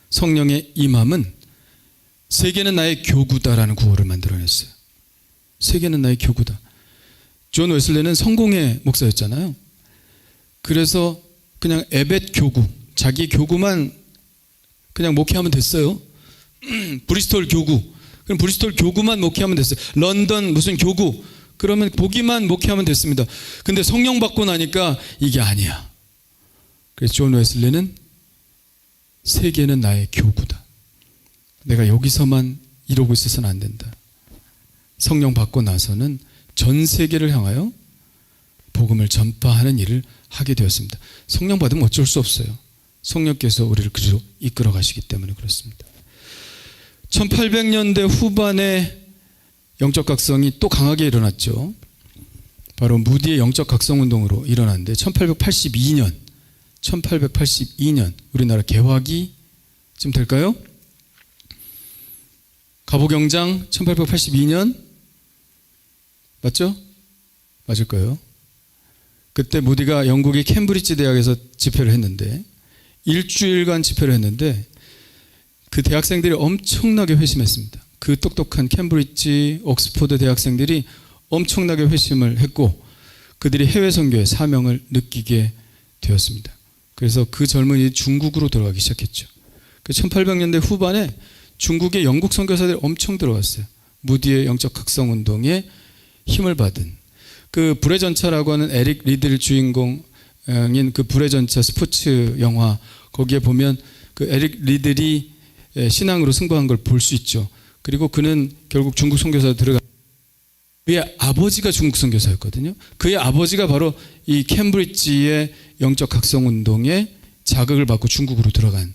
성령의 임함은 세계는 나의 교구다라는 구호를 만들어냈어요. 세계는 나의 교구다. 존 웨슬리는 성공의 목사였잖아요. 그래서 그냥 에벳 교구, 자기 교구만 그냥 목회하면 됐어요. 브리스톨 교구, 그럼 브리스톨 교구만 목회하면 됐어요. 런던 무슨 교구, 그러면 거기만 목회하면 됐습니다. 근데 성령 받고 나니까 이게 아니야. 그래서 존 웨슬리는 세계는 나의 교구다. 내가 여기서만 이러고 있어서는 안 된다. 성령 받고 나서는 전 세계를 향하여 복음을 전파하는 일을 하게 되었습니다. 성령 받으면 어쩔 수 없어요. 성령께서 우리를 그리로 이끌어 가시기 때문에 그렇습니다. 1800년대 후반에 영적 각성이 또 강하게 일어났죠. 바로 무디의 영적 각성 운동으로 일어났는데 1882년 우리나라 개화기 쯤 될까요? 갑오경장 1882년 맞죠? 맞을 거예요. 그때 무디가 영국의 캠브리지 대학에서 집회를 했는데 일주일간 집회를 했는데 그 대학생들이 엄청나게 회심했습니다. 그 똑똑한 캠브리지, 옥스포드 대학생들이 엄청나게 회심을 했고 그들이 해외 선교의 사명을 느끼게 되었습니다. 그래서 그 젊은이 중국으로 들어가기 시작했죠. 1800년대 후반에 중국의 영국 선교사들이 엄청 들어왔어요. 무디의 영적 각성 운동에 힘을 받은 그 불의 전차라고 하는 에릭 리들 주인공인 그 불의 전차 스포츠 영화 거기에 보면 그 에릭 리들이 신앙으로 승부한 걸 볼 수 있죠. 그리고 그는 결국 중국 선교사 들어가 그의 아버지가 중국 선교사였거든요. 그의 아버지가 바로 이 캠브리지의 영적 각성 운동에 자극을 받고 중국으로 들어간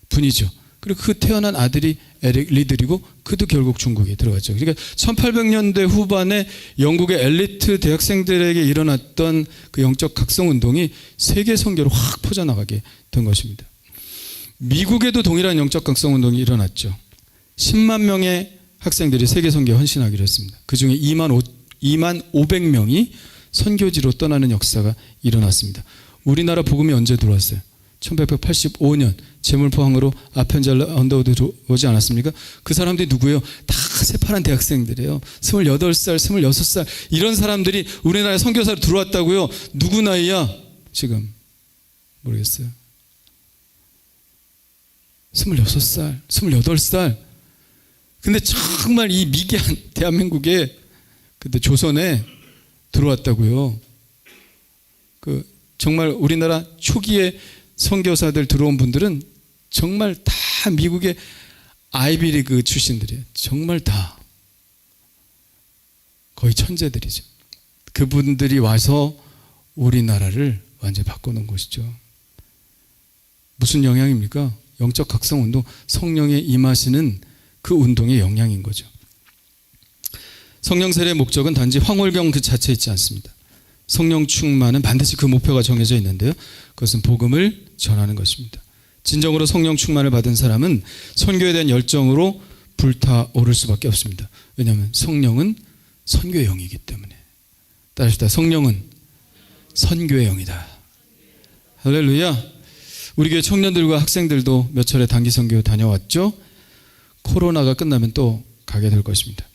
분이죠. 그리고 그 태어난 아들이 에릭 리들이고 그도 결국 중국에 들어갔죠. 그러니까 1800년대 후반에 영국의 엘리트 대학생들에게 일어났던 그 영적 각성 운동이 세계 선교로 확 퍼져나가게 된 것입니다. 미국에도 동일한 영적 각성 운동이 일어났죠. 10만 명의 학생들이 세계 선교에 헌신하기로 했습니다. 그중에 2만 500명이 선교지로 떠나는 역사가 일어났습니다. 우리나라 복음이 언제 들어왔어요? 1885년 제물포항으로 아펜젤러 언더우드 오지 않았습니까? 그 사람들이 누구예요? 다 새파란 대학생들이에요. 28살, 26살 이런 사람들이 우리나라에 선교사로 들어왔다고요. 누구 나이야? 지금 모르겠어요. 26살, 28살. 근데 정말 이 미개한 대한민국에 그때 조선에 들어왔다고요. 그 정말 우리나라 초기에 선교사들 들어온 분들은 정말 다 미국의 아이비리그 출신들이에요. 정말 다 거의 천재들이죠. 그분들이 와서 우리나라를 완전히 바꿔놓은 것이죠. 무슨 영향입니까? 영적 각성 운동, 성령에 임하시는 그 운동의 영향인 거죠. 성령 세례의 목적은 단지 황홀경 그 자체에 있지 않습니다. 성령 충만은 반드시 그 목표가 정해져 있는데요. 그것은 복음을 전하는 것입니다. 진정으로 성령 충만을 받은 사람은 선교에 대한 열정으로 불타오를 수밖에 없습니다. 왜냐하면 성령은 선교의 영이기 때문에. 따라합시다. 성령은 선교의 영이다. 할렐루야. 우리 교회 청년들과 학생들도 몇 차례 단기 선교 다녀왔죠. 코로나가 끝나면 또 가게 될 것입니다.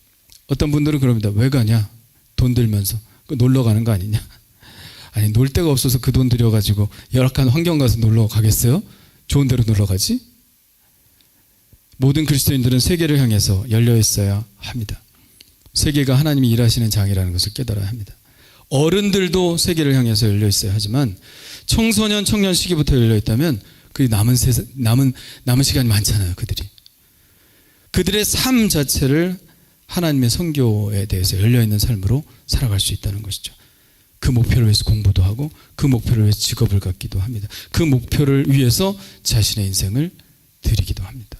어떤 분들은 그럽니다. 왜 가냐? 돈 들면서. 놀러 가는 거 아니냐? 아니 놀 데가 없어서 그 돈 들여가지고 열악한 환경 가서 놀러 가겠어요? 좋은 데로 놀러 가지? 모든 그리스도인들은 세계를 향해서 열려 있어야 합니다. 세계가 하나님이 일하시는 장이라는 것을 깨달아야 합니다. 어른들도 세계를 향해서 열려 있어야 하지만 청소년, 청년 시기부터 열려 있다면 그 남은 시간이 많잖아요. 그들의 삶 자체를 하나님의 선교에 대해서 열려있는 삶으로 살아갈 수 있다는 것이죠. 그 목표를 위해서 공부도 하고 그 목표를 위해서 직업을 갖기도 합니다. 그 목표를 위해서 자신의 인생을 드리기도 합니다.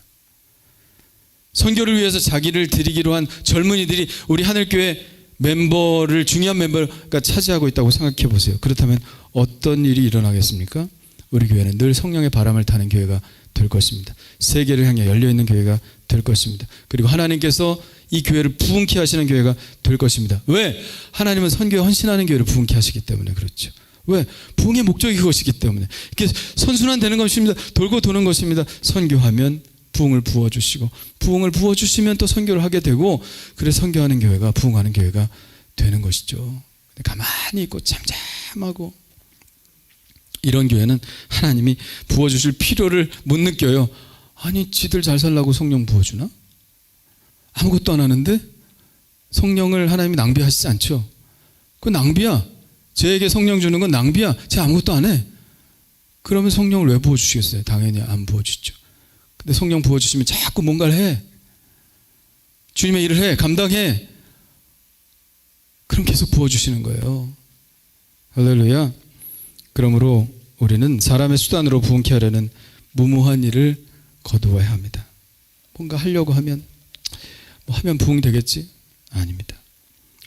선교를 위해서 자기를 드리기로 한 젊은이들이 우리 하늘교회 멤버를 중요한 멤버가 차지하고 있다고 생각해 보세요. 그렇다면 어떤 일이 일어나겠습니까? 우리 교회는 늘 성령의 바람을 타는 교회가 될 것입니다. 세계를 향해 열려있는 교회가 될 것입니다. 그리고 하나님께서 이 교회를 부흥케 하시는 교회가 될 것입니다. 왜? 하나님은 선교에 헌신하는 교회를 부흥케 하시기 때문에 그렇죠. 왜? 부흥의 목적이 그것이기 때문에. 이렇게 선순환 되는 것입니다. 돌고 도는 것입니다. 선교하면 부흥을 부어주시고 부흥을 부어주시면 또 선교를 하게 되고 그래 선교하는 교회가 부흥하는 교회가 되는 것이죠. 가만히 있고 잠잠하고 이런 교회는 하나님이 부어주실 필요를 못 느껴요. 아니 지들 잘 살라고 성령 부어주나? 아무것도 안 하는데 성령을 하나님이 낭비하시지 않죠. 그건 낭비야. 쟤에게 성령 주는 건 낭비야. 쟤 아무것도 안 해. 그러면 성령을 왜 부어주시겠어요? 당연히 안 부어주죠. 근데 성령 부어주시면 자꾸 뭔가를 해. 주님의 일을 해. 감당해. 그럼 계속 부어주시는 거예요. 할렐루야. 그러므로 우리는 사람의 수단으로 부흥케 하려는 무모한 일을 거두어야 합니다. 뭔가 하려고 하면 하면 부흥되겠지? 아닙니다.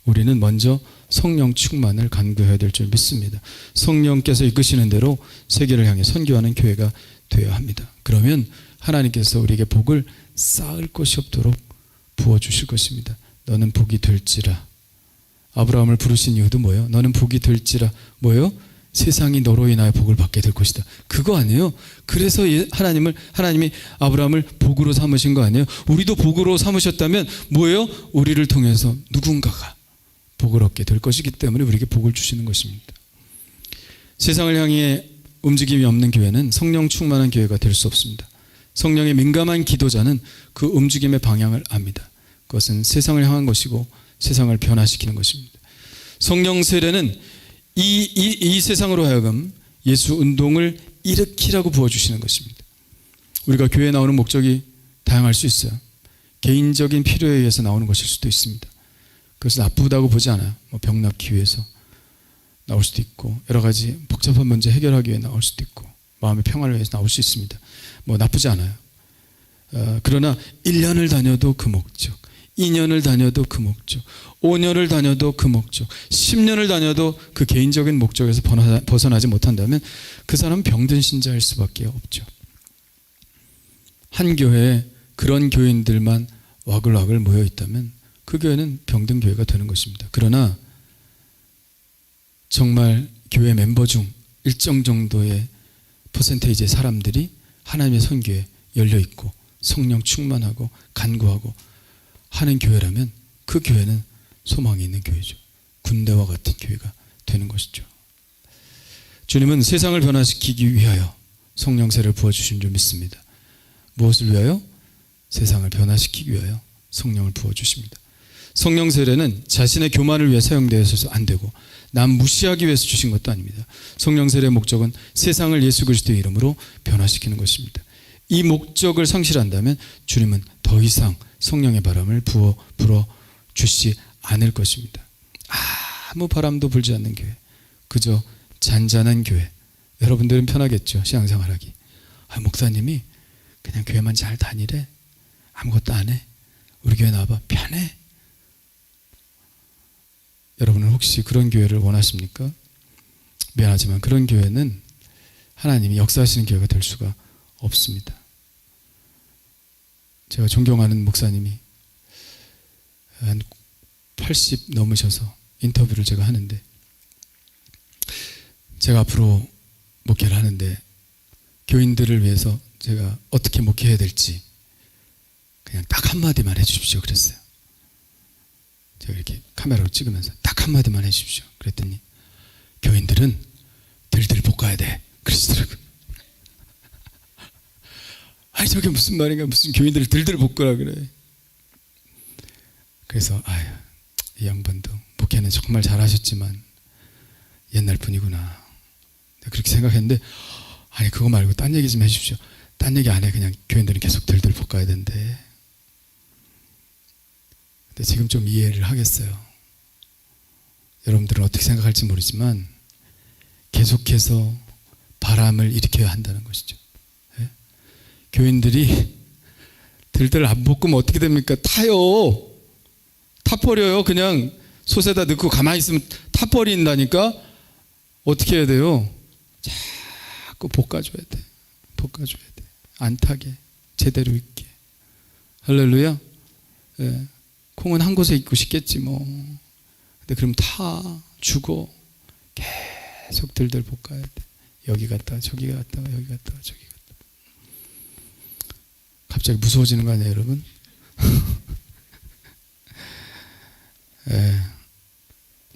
우리는 먼저 성령 충만을 간구해야 될 줄 믿습니다. 성령께서 이끄시는 대로 세계를 향해 선교하는 교회가 되어야 합니다. 그러면 하나님께서 우리에게 복을 쌓을 것이 없도록 부어주실 것입니다. 너는 복이 될지라. 아브라함을 부르신 이유도 뭐예요? 너는 복이 될지라. 뭐예요? 세상이 너로 인하여 복을 받게 될 것이다. 그거 아니에요? 그래서 하나님이 아브라함을 복으로 삼으신 거 아니에요? 우리도 복으로 삼으셨다면 뭐예요? 우리를 통해서 누군가가 복을 얻게 될 것이기 때문에 우리에게 복을 주시는 것입니다. 세상을 향해 움직임이 없는 교회는 성령 충만한 교회가 될 수 없습니다. 성령에 민감한 기도자는 그 움직임의 방향을 압니다. 그것은 세상을 향한 것이고 세상을 변화시키는 것입니다. 성령 세례는 이 세상으로 하여금 예수 운동을 일으키라고 부어주시는 것입니다. 우리가 교회에 나오는 목적이 다양할 수 있어요. 개인적인 필요에 의해서 나오는 것일 수도 있습니다. 그것은 나쁘다고 보지 않아요. 병 낫기 위해서 나올 수도 있고 여러 가지 복잡한 문제 해결하기 위해 나올 수도 있고 마음의 평안을 위해서 나올 수 있습니다. 나쁘지 않아요. 그러나 1년을 다녀도 그 목적, 2년을 다녀도 그 목적, 5년을 다녀도 그 목적, 10년을 다녀도 그 개인적인 목적에서 벗어나지 못한다면 그 사람은 병든 신자일 수밖에 없죠. 한 교회에 그런 교인들만 와글와글 모여 있다면 그 교회는 병든 교회가 되는 것입니다. 그러나 정말 교회 멤버 중 일정 정도의 퍼센테이지의 사람들이 하나님의 선교에 열려있고 성령 충만하고 간구하고 하는 교회라면 그 교회는 소망이 있는 교회죠. 군대와 같은 교회가 되는 것이죠. 주님은 세상을 변화시키기 위하여 성령세를 부어주신 줄 믿습니다. 무엇을 위하여? 세상을 변화시키기 위하여 성령을 부어주십니다. 성령세례는 자신의 교만을 위해 사용되어서 안 되고 남 무시하기 위해서 주신 것도 아닙니다. 성령세례의 목적은 세상을 예수 그리스도의 이름으로 변화시키는 것입니다. 이 목적을 상실한다면 주님은 더 이상 성령의 바람을 불어주시 않을 것입니다. 아무 바람도 불지 않는 교회, 그저 잔잔한 교회. 여러분들은 편하겠죠, 신앙생활하기. 목사님이 그냥 교회만 잘 다니래, 아무것도 안 해, 우리 교회 나와봐, 편해. 여러분은 혹시 그런 교회를 원하십니까? 미안하지만 그런 교회는 하나님이 역사하시는 교회가 될 수가 없습니다. 제가 존경하는 목사님이 한 80 넘으셔서 인터뷰를 제가 하는데, 제가 앞으로 목회를 하는데 교인들을 위해서 제가 어떻게 목회해야 될지 그냥 딱 한마디만 해주십시오 그랬어요. 제가 이렇게 카메라로 찍으면서 딱 한마디만 해주십시오 그랬더니 교인들은 들들 볶아야 돼 그러시더라고요. 아니 저게 무슨 말인가, 무슨 교인들을 들들 볶으라 그래. 그래서 이 양반도 목회는 정말 잘하셨지만 옛날 분이구나 그렇게 생각했는데, 아니 그거 말고 딴 얘기 좀 해주십시오. 딴 얘기 안 해. 그냥 교인들은 계속 들들 볶아야 된대. 근데 지금 좀 이해를 하겠어요. 여러분들은 어떻게 생각할지 모르지만 계속해서 바람을 일으켜야 한다는 것이죠. 예? 교인들이 들들 안 볶으면 어떻게 됩니까? 타요. 타버려요. 그냥 솥에다 넣고 가만히 있으면 타버린다니까. 어떻게 해야 돼요? 자꾸 볶아줘야 돼. 볶아줘야 돼. 안 타게, 제대로 익게. 할렐루야. 예. 콩은 한 곳에 있고 싶겠지 뭐. 근데 그럼 타, 죽어. 계속 들들 볶아야 돼. 여기 갔다가 저기 갔다가 여기 갔다가 저기 갔다가. 갑자기 무서워지는 거 아니에요 여러분? 예.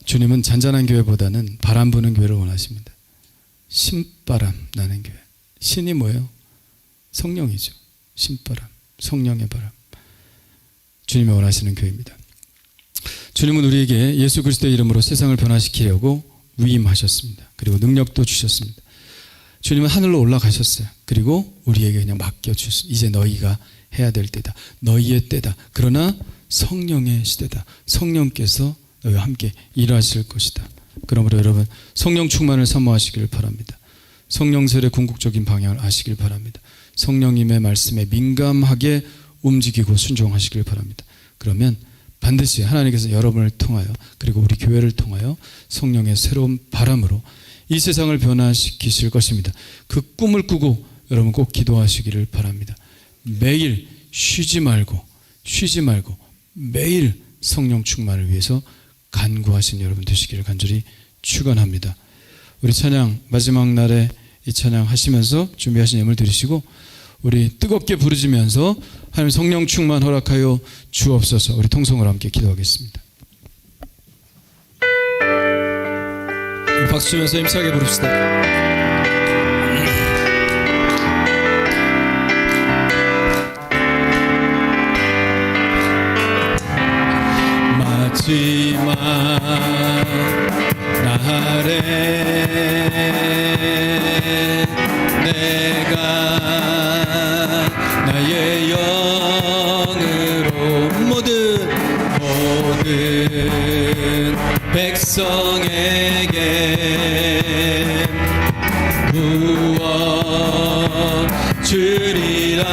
주님은 잔잔한 교회보다는 바람 부는 교회를 원하십니다. 신바람 나는 교회. 신이 뭐예요? 성령이죠. 신바람, 성령의 바람. 주님이 원하시는 교회입니다. 주님은 우리에게 예수 그리스도의 이름으로 세상을 변화시키려고 위임하셨습니다. 그리고 능력도 주셨습니다. 주님은 하늘로 올라가셨어요. 그리고 우리에게 그냥 맡겨주셨어요. 이제 너희가 해야 될 때다. 너희의 때다. 그러나 성령의 시대다. 성령께서 너희와 함께 일하실 것이다. 그러므로 여러분 성령 충만을 사모하시기를 바랍니다. 성령 세례 궁극적인 방향을 아시길 바랍니다. 성령님의 말씀에 민감하게 움직이고 순종하시길 바랍니다. 그러면 반드시 하나님께서 여러분을 통하여 그리고 우리 교회를 통하여 성령의 새로운 바람으로 이 세상을 변화시키실 것입니다. 그 꿈을 꾸고 여러분 꼭 기도하시기를 바랍니다. 매일 쉬지 말고 매일 성령 충만을 위해서 간구하신 여러분 되시기를 간절히 축원합니다. 우리 찬양 마지막 날에 이 찬양 하시면서 준비하신 예물 드리시고 우리 뜨겁게 부르짖으면서 하나님 성령 충만 허락하여 주옵소서. 우리 통성으로 함께 기도하겠습니다. 박수 치면서 힘차게 부릅시다. 마지막 날에 내가 나의 영으로 모든 백성에게 부어 주리라.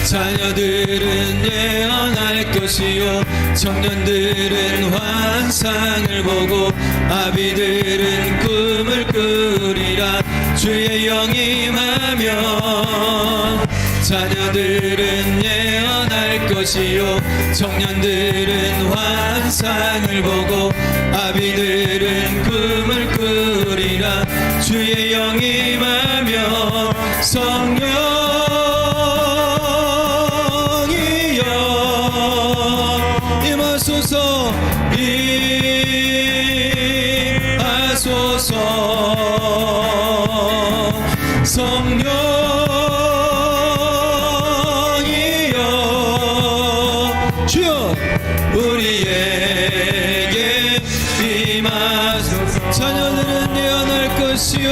자녀들은 예언할 것이요 청년들은 환상을 보고 아비들은 꿈을 꾸리라. 주의 영이 임하면 자녀들은 예언할 것이요 청년들은 환상을 보고 아비들은 꿈을 꾸리라. 주의 영이 임하면 성령이여 임하소서 성령이여 주여 우리에게 임하소서. 자녀들은 예언할 것이요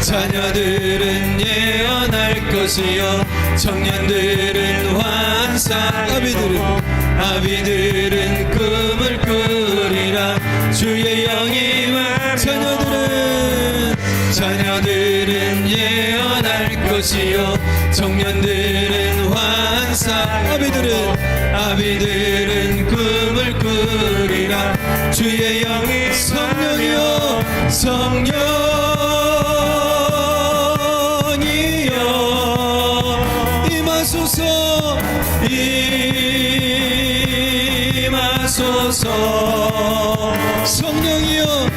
자녀들은 예언할 것이요 청년들은 환상 아비들은 꿈을 꾸리라. 주의 영이 자녀들은 예언할 것이요 청년들은 환상 아비들은 꿈을 꾸리라. 주의 영이 성령이여 임하소서 성령이여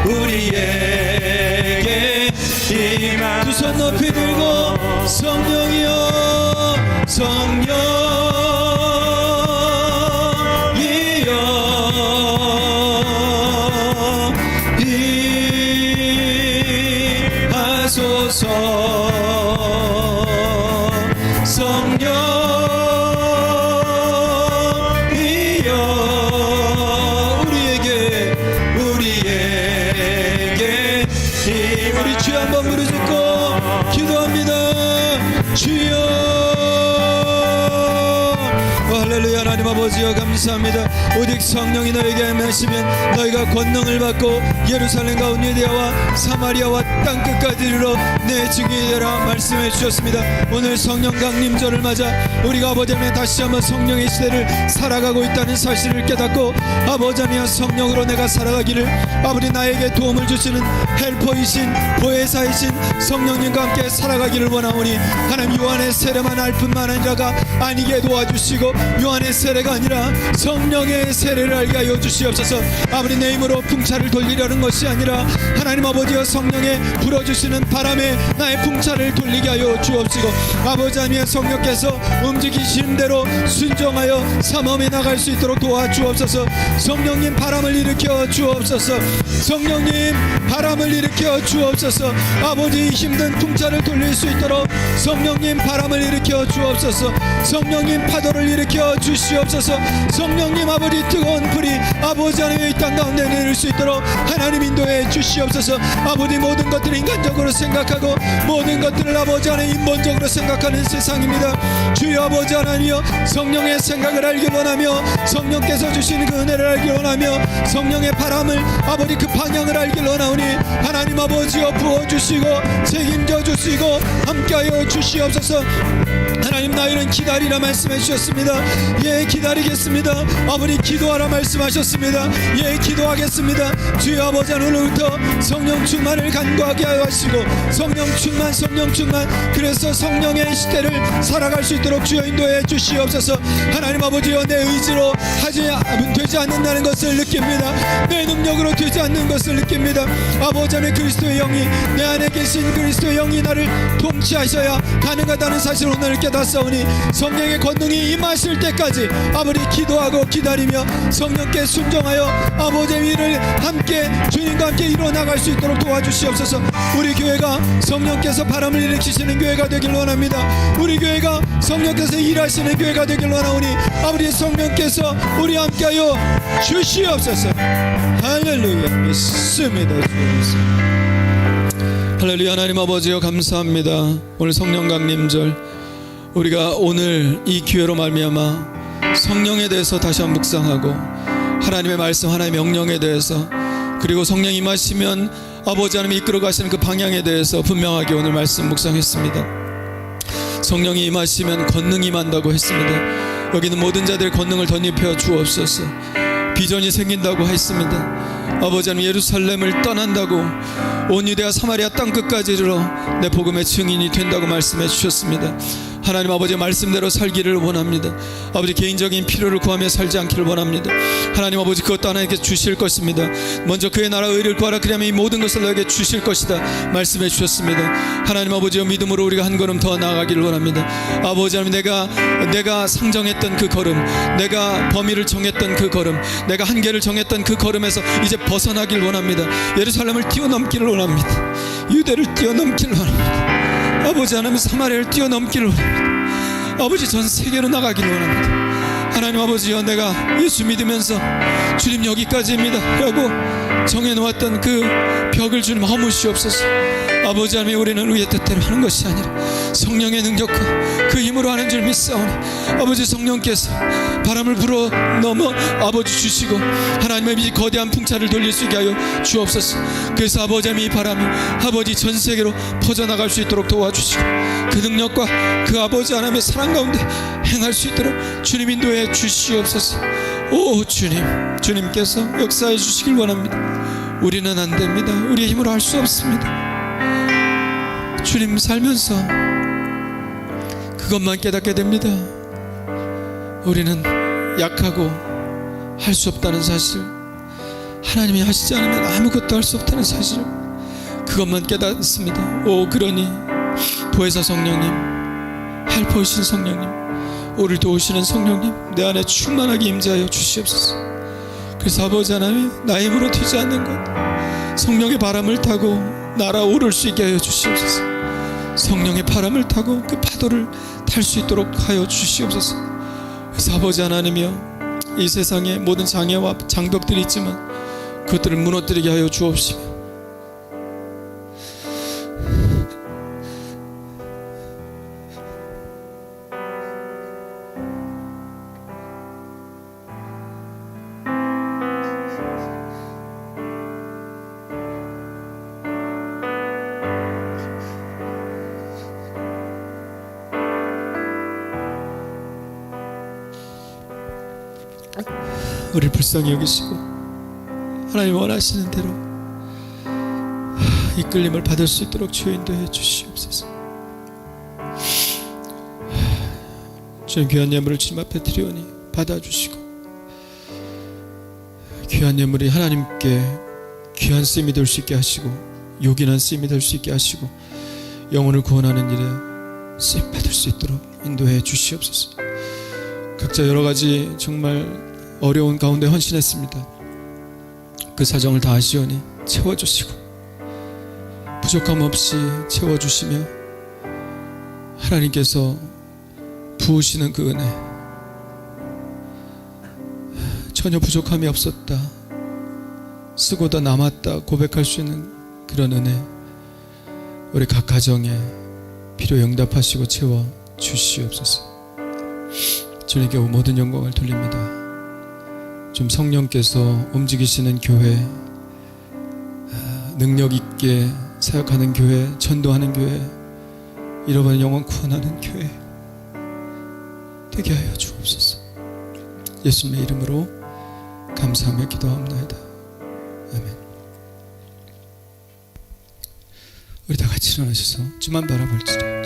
우리에게 임하. 두 손 높이 들고 성령이여 성령이여 우리에게 우리 주여 한번 부르짖고 기도합니다. 주여 할렐루야. 하나님 아버지여 감사합니다. 오직 성령이 너에게 임하시면 너희가 권능을 받고 예루살렘 가운데 유대야와 사마리아와 땅끝까지 이르러 내 증인이 되라 말씀해 주셨습니다. 오늘 성령 강림절을 맞아 우리가 아버지 하나님 다시 한번 성령의 시대를 살아가고 있다는 사실을 깨닫고 아버지 하나님 성령으로 내가 살아가기를 아버지 나에게 도움을 주시는 헬퍼이신 보혜사이신 성령님과 함께 살아가기를 원하오니 하나님 요한의 세례만 할 뿐만 아니라가 아니게 도와주시고 요한의 세례가 아니라 성령의 세례를 알게 하여 주시옵소서. 아버지 내 힘으로 풍차를 돌리려는 것이 아니라 하나님 아버지여 성령의 불어주시는 바람에 나의 풍차를 돌리게 하여 주옵시고 아버지 하나님의 성령께서 움직이시는 대로 순종하여 삼엄에 나갈 수 있도록 도와주옵소서. 성령님 바람을 일으켜 주옵소서. 성령님 바람을 일으켜 주옵소서. 아버지 힘든 풍차를 돌릴 수 있도록 성령님 바람을 일으켜 주옵소서. 성령님 파도를 일으켜 일으켜 주시옵소서. 성령님 아버지 뜨거운 불이 아버지 하나님의 이 땅 가운데 내릴 수 있도록 하나님 인도해 주시옵소서. 아버지 모든 것들을 인간적으로 생각하고 모든 것들을 아버지 하나님 인본적으로 생각하는 세상입니다. 주여 아버지 하나님이여 성령의 생각을 알기 원하며 성령께서 주시는 그 은혜를 알기 원하며 성령의 바람을 아버지 그 방향을 알기 원하오니 하나님 아버지여 부어주시고 책임져 주시고 함께하여 주시옵소서. 하나님 나이는 기다리라 말씀해 주셨습니다. 예 기다리겠습니다. 아버지 기도하라 말씀하셨습니다. 예 기도하겠습니다. 주여 아버지 오늘부터 성령 충만을 간구하게 하시고 성령 충만 그래서 성령의 시대를 살아갈 수 있도록 주여 인도해 주시옵소서. 하나님 아버지여 내 의지로 되지 않는다는 것을 느낍니다. 내 능력으로 되지 않는 것을 느낍니다. 아버지 하나님 그리스도의 영이 내 안에 계신 그리스도의 영이 나를 통치하셔야 가능하다는 사실을 오늘 깨닫사오니 성령의 권능이 임하실 때까지 아버지 기도하고 기다리며 성령께 순종하여 아버지의 일을 함께 주님과 함께 이루어나갈 수 있도록 도와주시옵소서. 우리 교회가 성령께서 바람을 일으키시는 교회가 되길 원합니다. 우리 교회가 성령께서 일하시는 교회가 되길 원하오니 아버지 성령께서 우리 함께하여 주시옵소서. 할렐루야 믿습니다. 할렐루야. 하나님 아버지여 감사합니다. 오늘 성령 강림절 우리가 오늘 이 기회로 말미암아 성령에 대해서 다시 한번 묵상하고 하나님의 말씀 하나님의 명령에 대해서 그리고 성령 임하시면 아버지 하나님이 이끌어 가시는 그 방향에 대해서 분명하게 오늘 말씀 묵상했습니다. 성령이 임하시면 권능이 임한다고 했습니다. 여기는 모든 자들의 권능을 덧입혀 주옵소서. 비전이 생긴다고 했습니다. 아버지 하나님 예루살렘을 떠난다고 온 유대와 사마리아 땅끝까지 이르러 내 복음의 증인이 된다고 말씀해 주셨습니다. 하나님 아버지의 말씀대로 살기를 원합니다. 아버지 개인적인 필요를 구하며 살지 않기를 원합니다. 하나님 아버지 그것도 하나님께 주실 것입니다. 먼저 그의 나라 의를 구하라 그러면 이 모든 것을 너에게 주실 것이다 말씀해 주셨습니다. 하나님 아버지의 믿음으로 우리가 한 걸음 더 나아가기를 원합니다. 아버지 하나님 내가 상정했던 그 걸음, 내가 범위를 정했던 그 걸음, 내가 한계를 정했던 그 걸음에서 이제 벗어나기를 원합니다. 예루살렘을 뛰어넘기를 원합니다. 유대를 뛰어넘기를 원합니다. 아버지 하나님 사마리아를 뛰어넘기를 원합니다. 아버지 전 세계로 나가기를 원합니다. 하나님 아버지여 내가 예수 믿으면서 주님 여기까지입니다 라고 정해놓았던 그 벽을 주님 허무시옵소서. 아버지 하나님 우리는 우리의 뜻대로 하는 것이 아니라 성령의 능력과 그 힘으로 하는 줄 믿사오니 아버지 성령께서 바람을 불어 넘어 아버지 주시고 하나님의 이 거대한 풍차를 돌릴 수 있게 하여 주옵소서. 그래서 아버지 하나님 이 바람이 아버지 전 세계로 퍼져나갈 수 있도록 도와주시고 그 능력과 그 아버지 하나님의 사랑 가운데 행할 수 있도록 주님 인도해 주시옵소서. 오 주님께서 역사해 주시길 원합니다. 우리는 안 됩니다. 우리의 힘으로 할 수 없습니다. 주님 살면서 그것만 깨닫게 됩니다. 우리는 약하고 할 수 없다는 사실, 하나님이 하시지 않으면 아무것도 할 수 없다는 사실, 그것만 깨닫습니다. 오 그러니 보혜사 성령님, 헬퍼이신 성령님, 우리를 도우시는 성령님 내 안에 충만하게 임재하여 주시옵소서. 그래서 아버지 하나님 나의 힘으로 되지 않는 것 성령의 바람을 타고 날아오를 수 있게 하여 주시옵소서. 성령의 바람을 타고 그 파도를 탈 수 있도록 하여 주시옵소서. 그래서 아버지 하나님이여 이 세상에 모든 장애와 장벽들이 있지만 그것들을 무너뜨리게 하여 주옵시며 우리를 불쌍히 여기시고 하나님 원하시는 대로 이끌림을 받을 수 있도록 주여 인도해 주시옵소서. 주님 귀한 예물을 주님 앞에 드리오니 받아주시고 귀한 예물이 하나님께 귀한 쓰임이 될 수 있게 하시고 요긴한 쓰임이 될 수 있게 하시고 영혼을 구원하는 일에 쓰임 받을 수 있도록 인도해 주시옵소서. 각자 여러 가지 정말 어려운 가운데 헌신했습니다. 그 사정을 다 아시오니 채워주시고 부족함 없이 채워주시며 하나님께서 부으시는 그 은혜 전혀 부족함이 없었다, 쓰고 다 남았다 고백할 수 있는 그런 은혜, 우리 각 가정에 필요 응답하시고 채워 주시옵소서. 주님께 모든 영광을 돌립니다. 좀 성령께서 움직이시는 교회, 능력 있게 사역하는 교회, 전도하는 교회, 잃어버린 영혼 구원하는 교회 되게 하여 주옵소서. 예수님의 이름으로 감사하며 기도합니다. 아멘. 우리 다 같이 일어나셔서 주만 바라볼지라.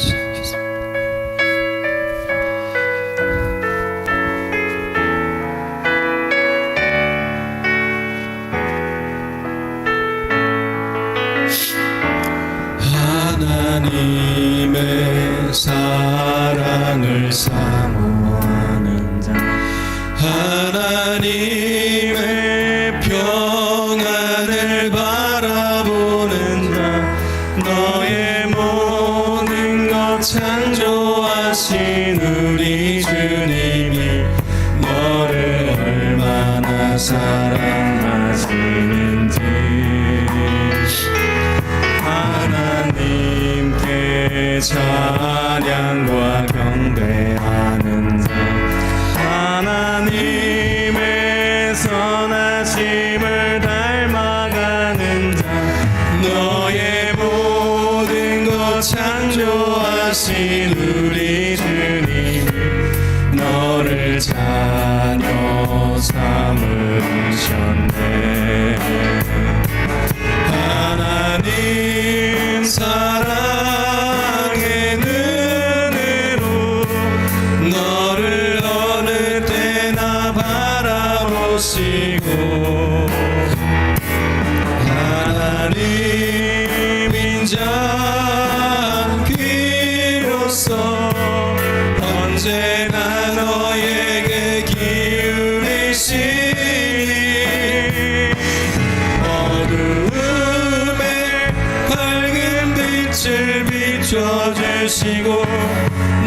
하나님의 사랑을 사모하는 자, 하나님의 평안을 바라보는 자, 너의 모든 것 창조하신 우리 주님이 너를 얼마나 사랑하시는지 하나님께 찬양과 경배하는 자, 하나님의 선하심을 닮아가는 자, 너의 모든 것 창조하신 우리 주님 너를 자녀 삼으셨네. 하나님 사랑의 눈으로 너를 어느 때나 바라보시고 하나님 인자한 귀로서 언제나 너에게 기울이시니 어두움에 밝은 빛을 비춰주시고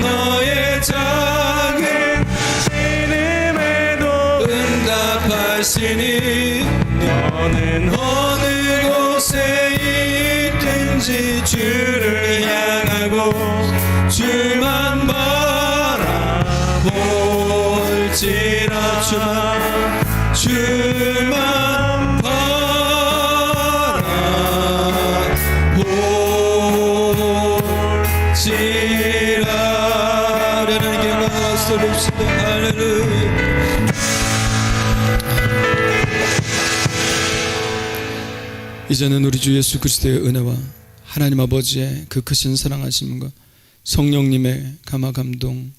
너의 작은 신음에도 응답하시니 너는 어느 곳에 있든지 주를 향하고 주만 바라볼지라. 주만 바라볼지라. 하나님께 영광을 돌립시다. 할렐루야. 이제는 우리 주 예수 그리스도의 은혜와 하나님 아버지의 그 크신 사랑하심과 성령님의 감화 감동,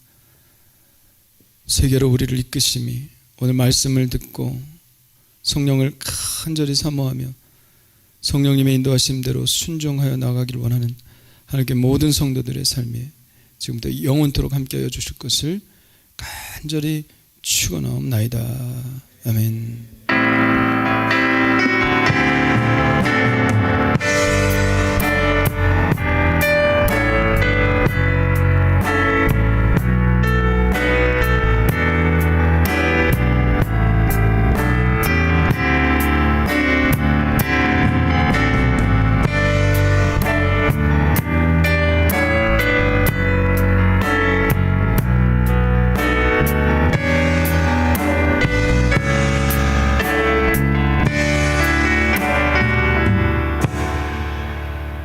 세계로 우리를 이끄심이 오늘 말씀을 듣고 성령을 간절히 사모하며 성령님의 인도하심대로 순종하여 나가기를 원하는 하나님께 모든 성도들의 삶이 지금부터 영원토록 함께하여 주실 것을 간절히 축원하옵나이다. 아멘.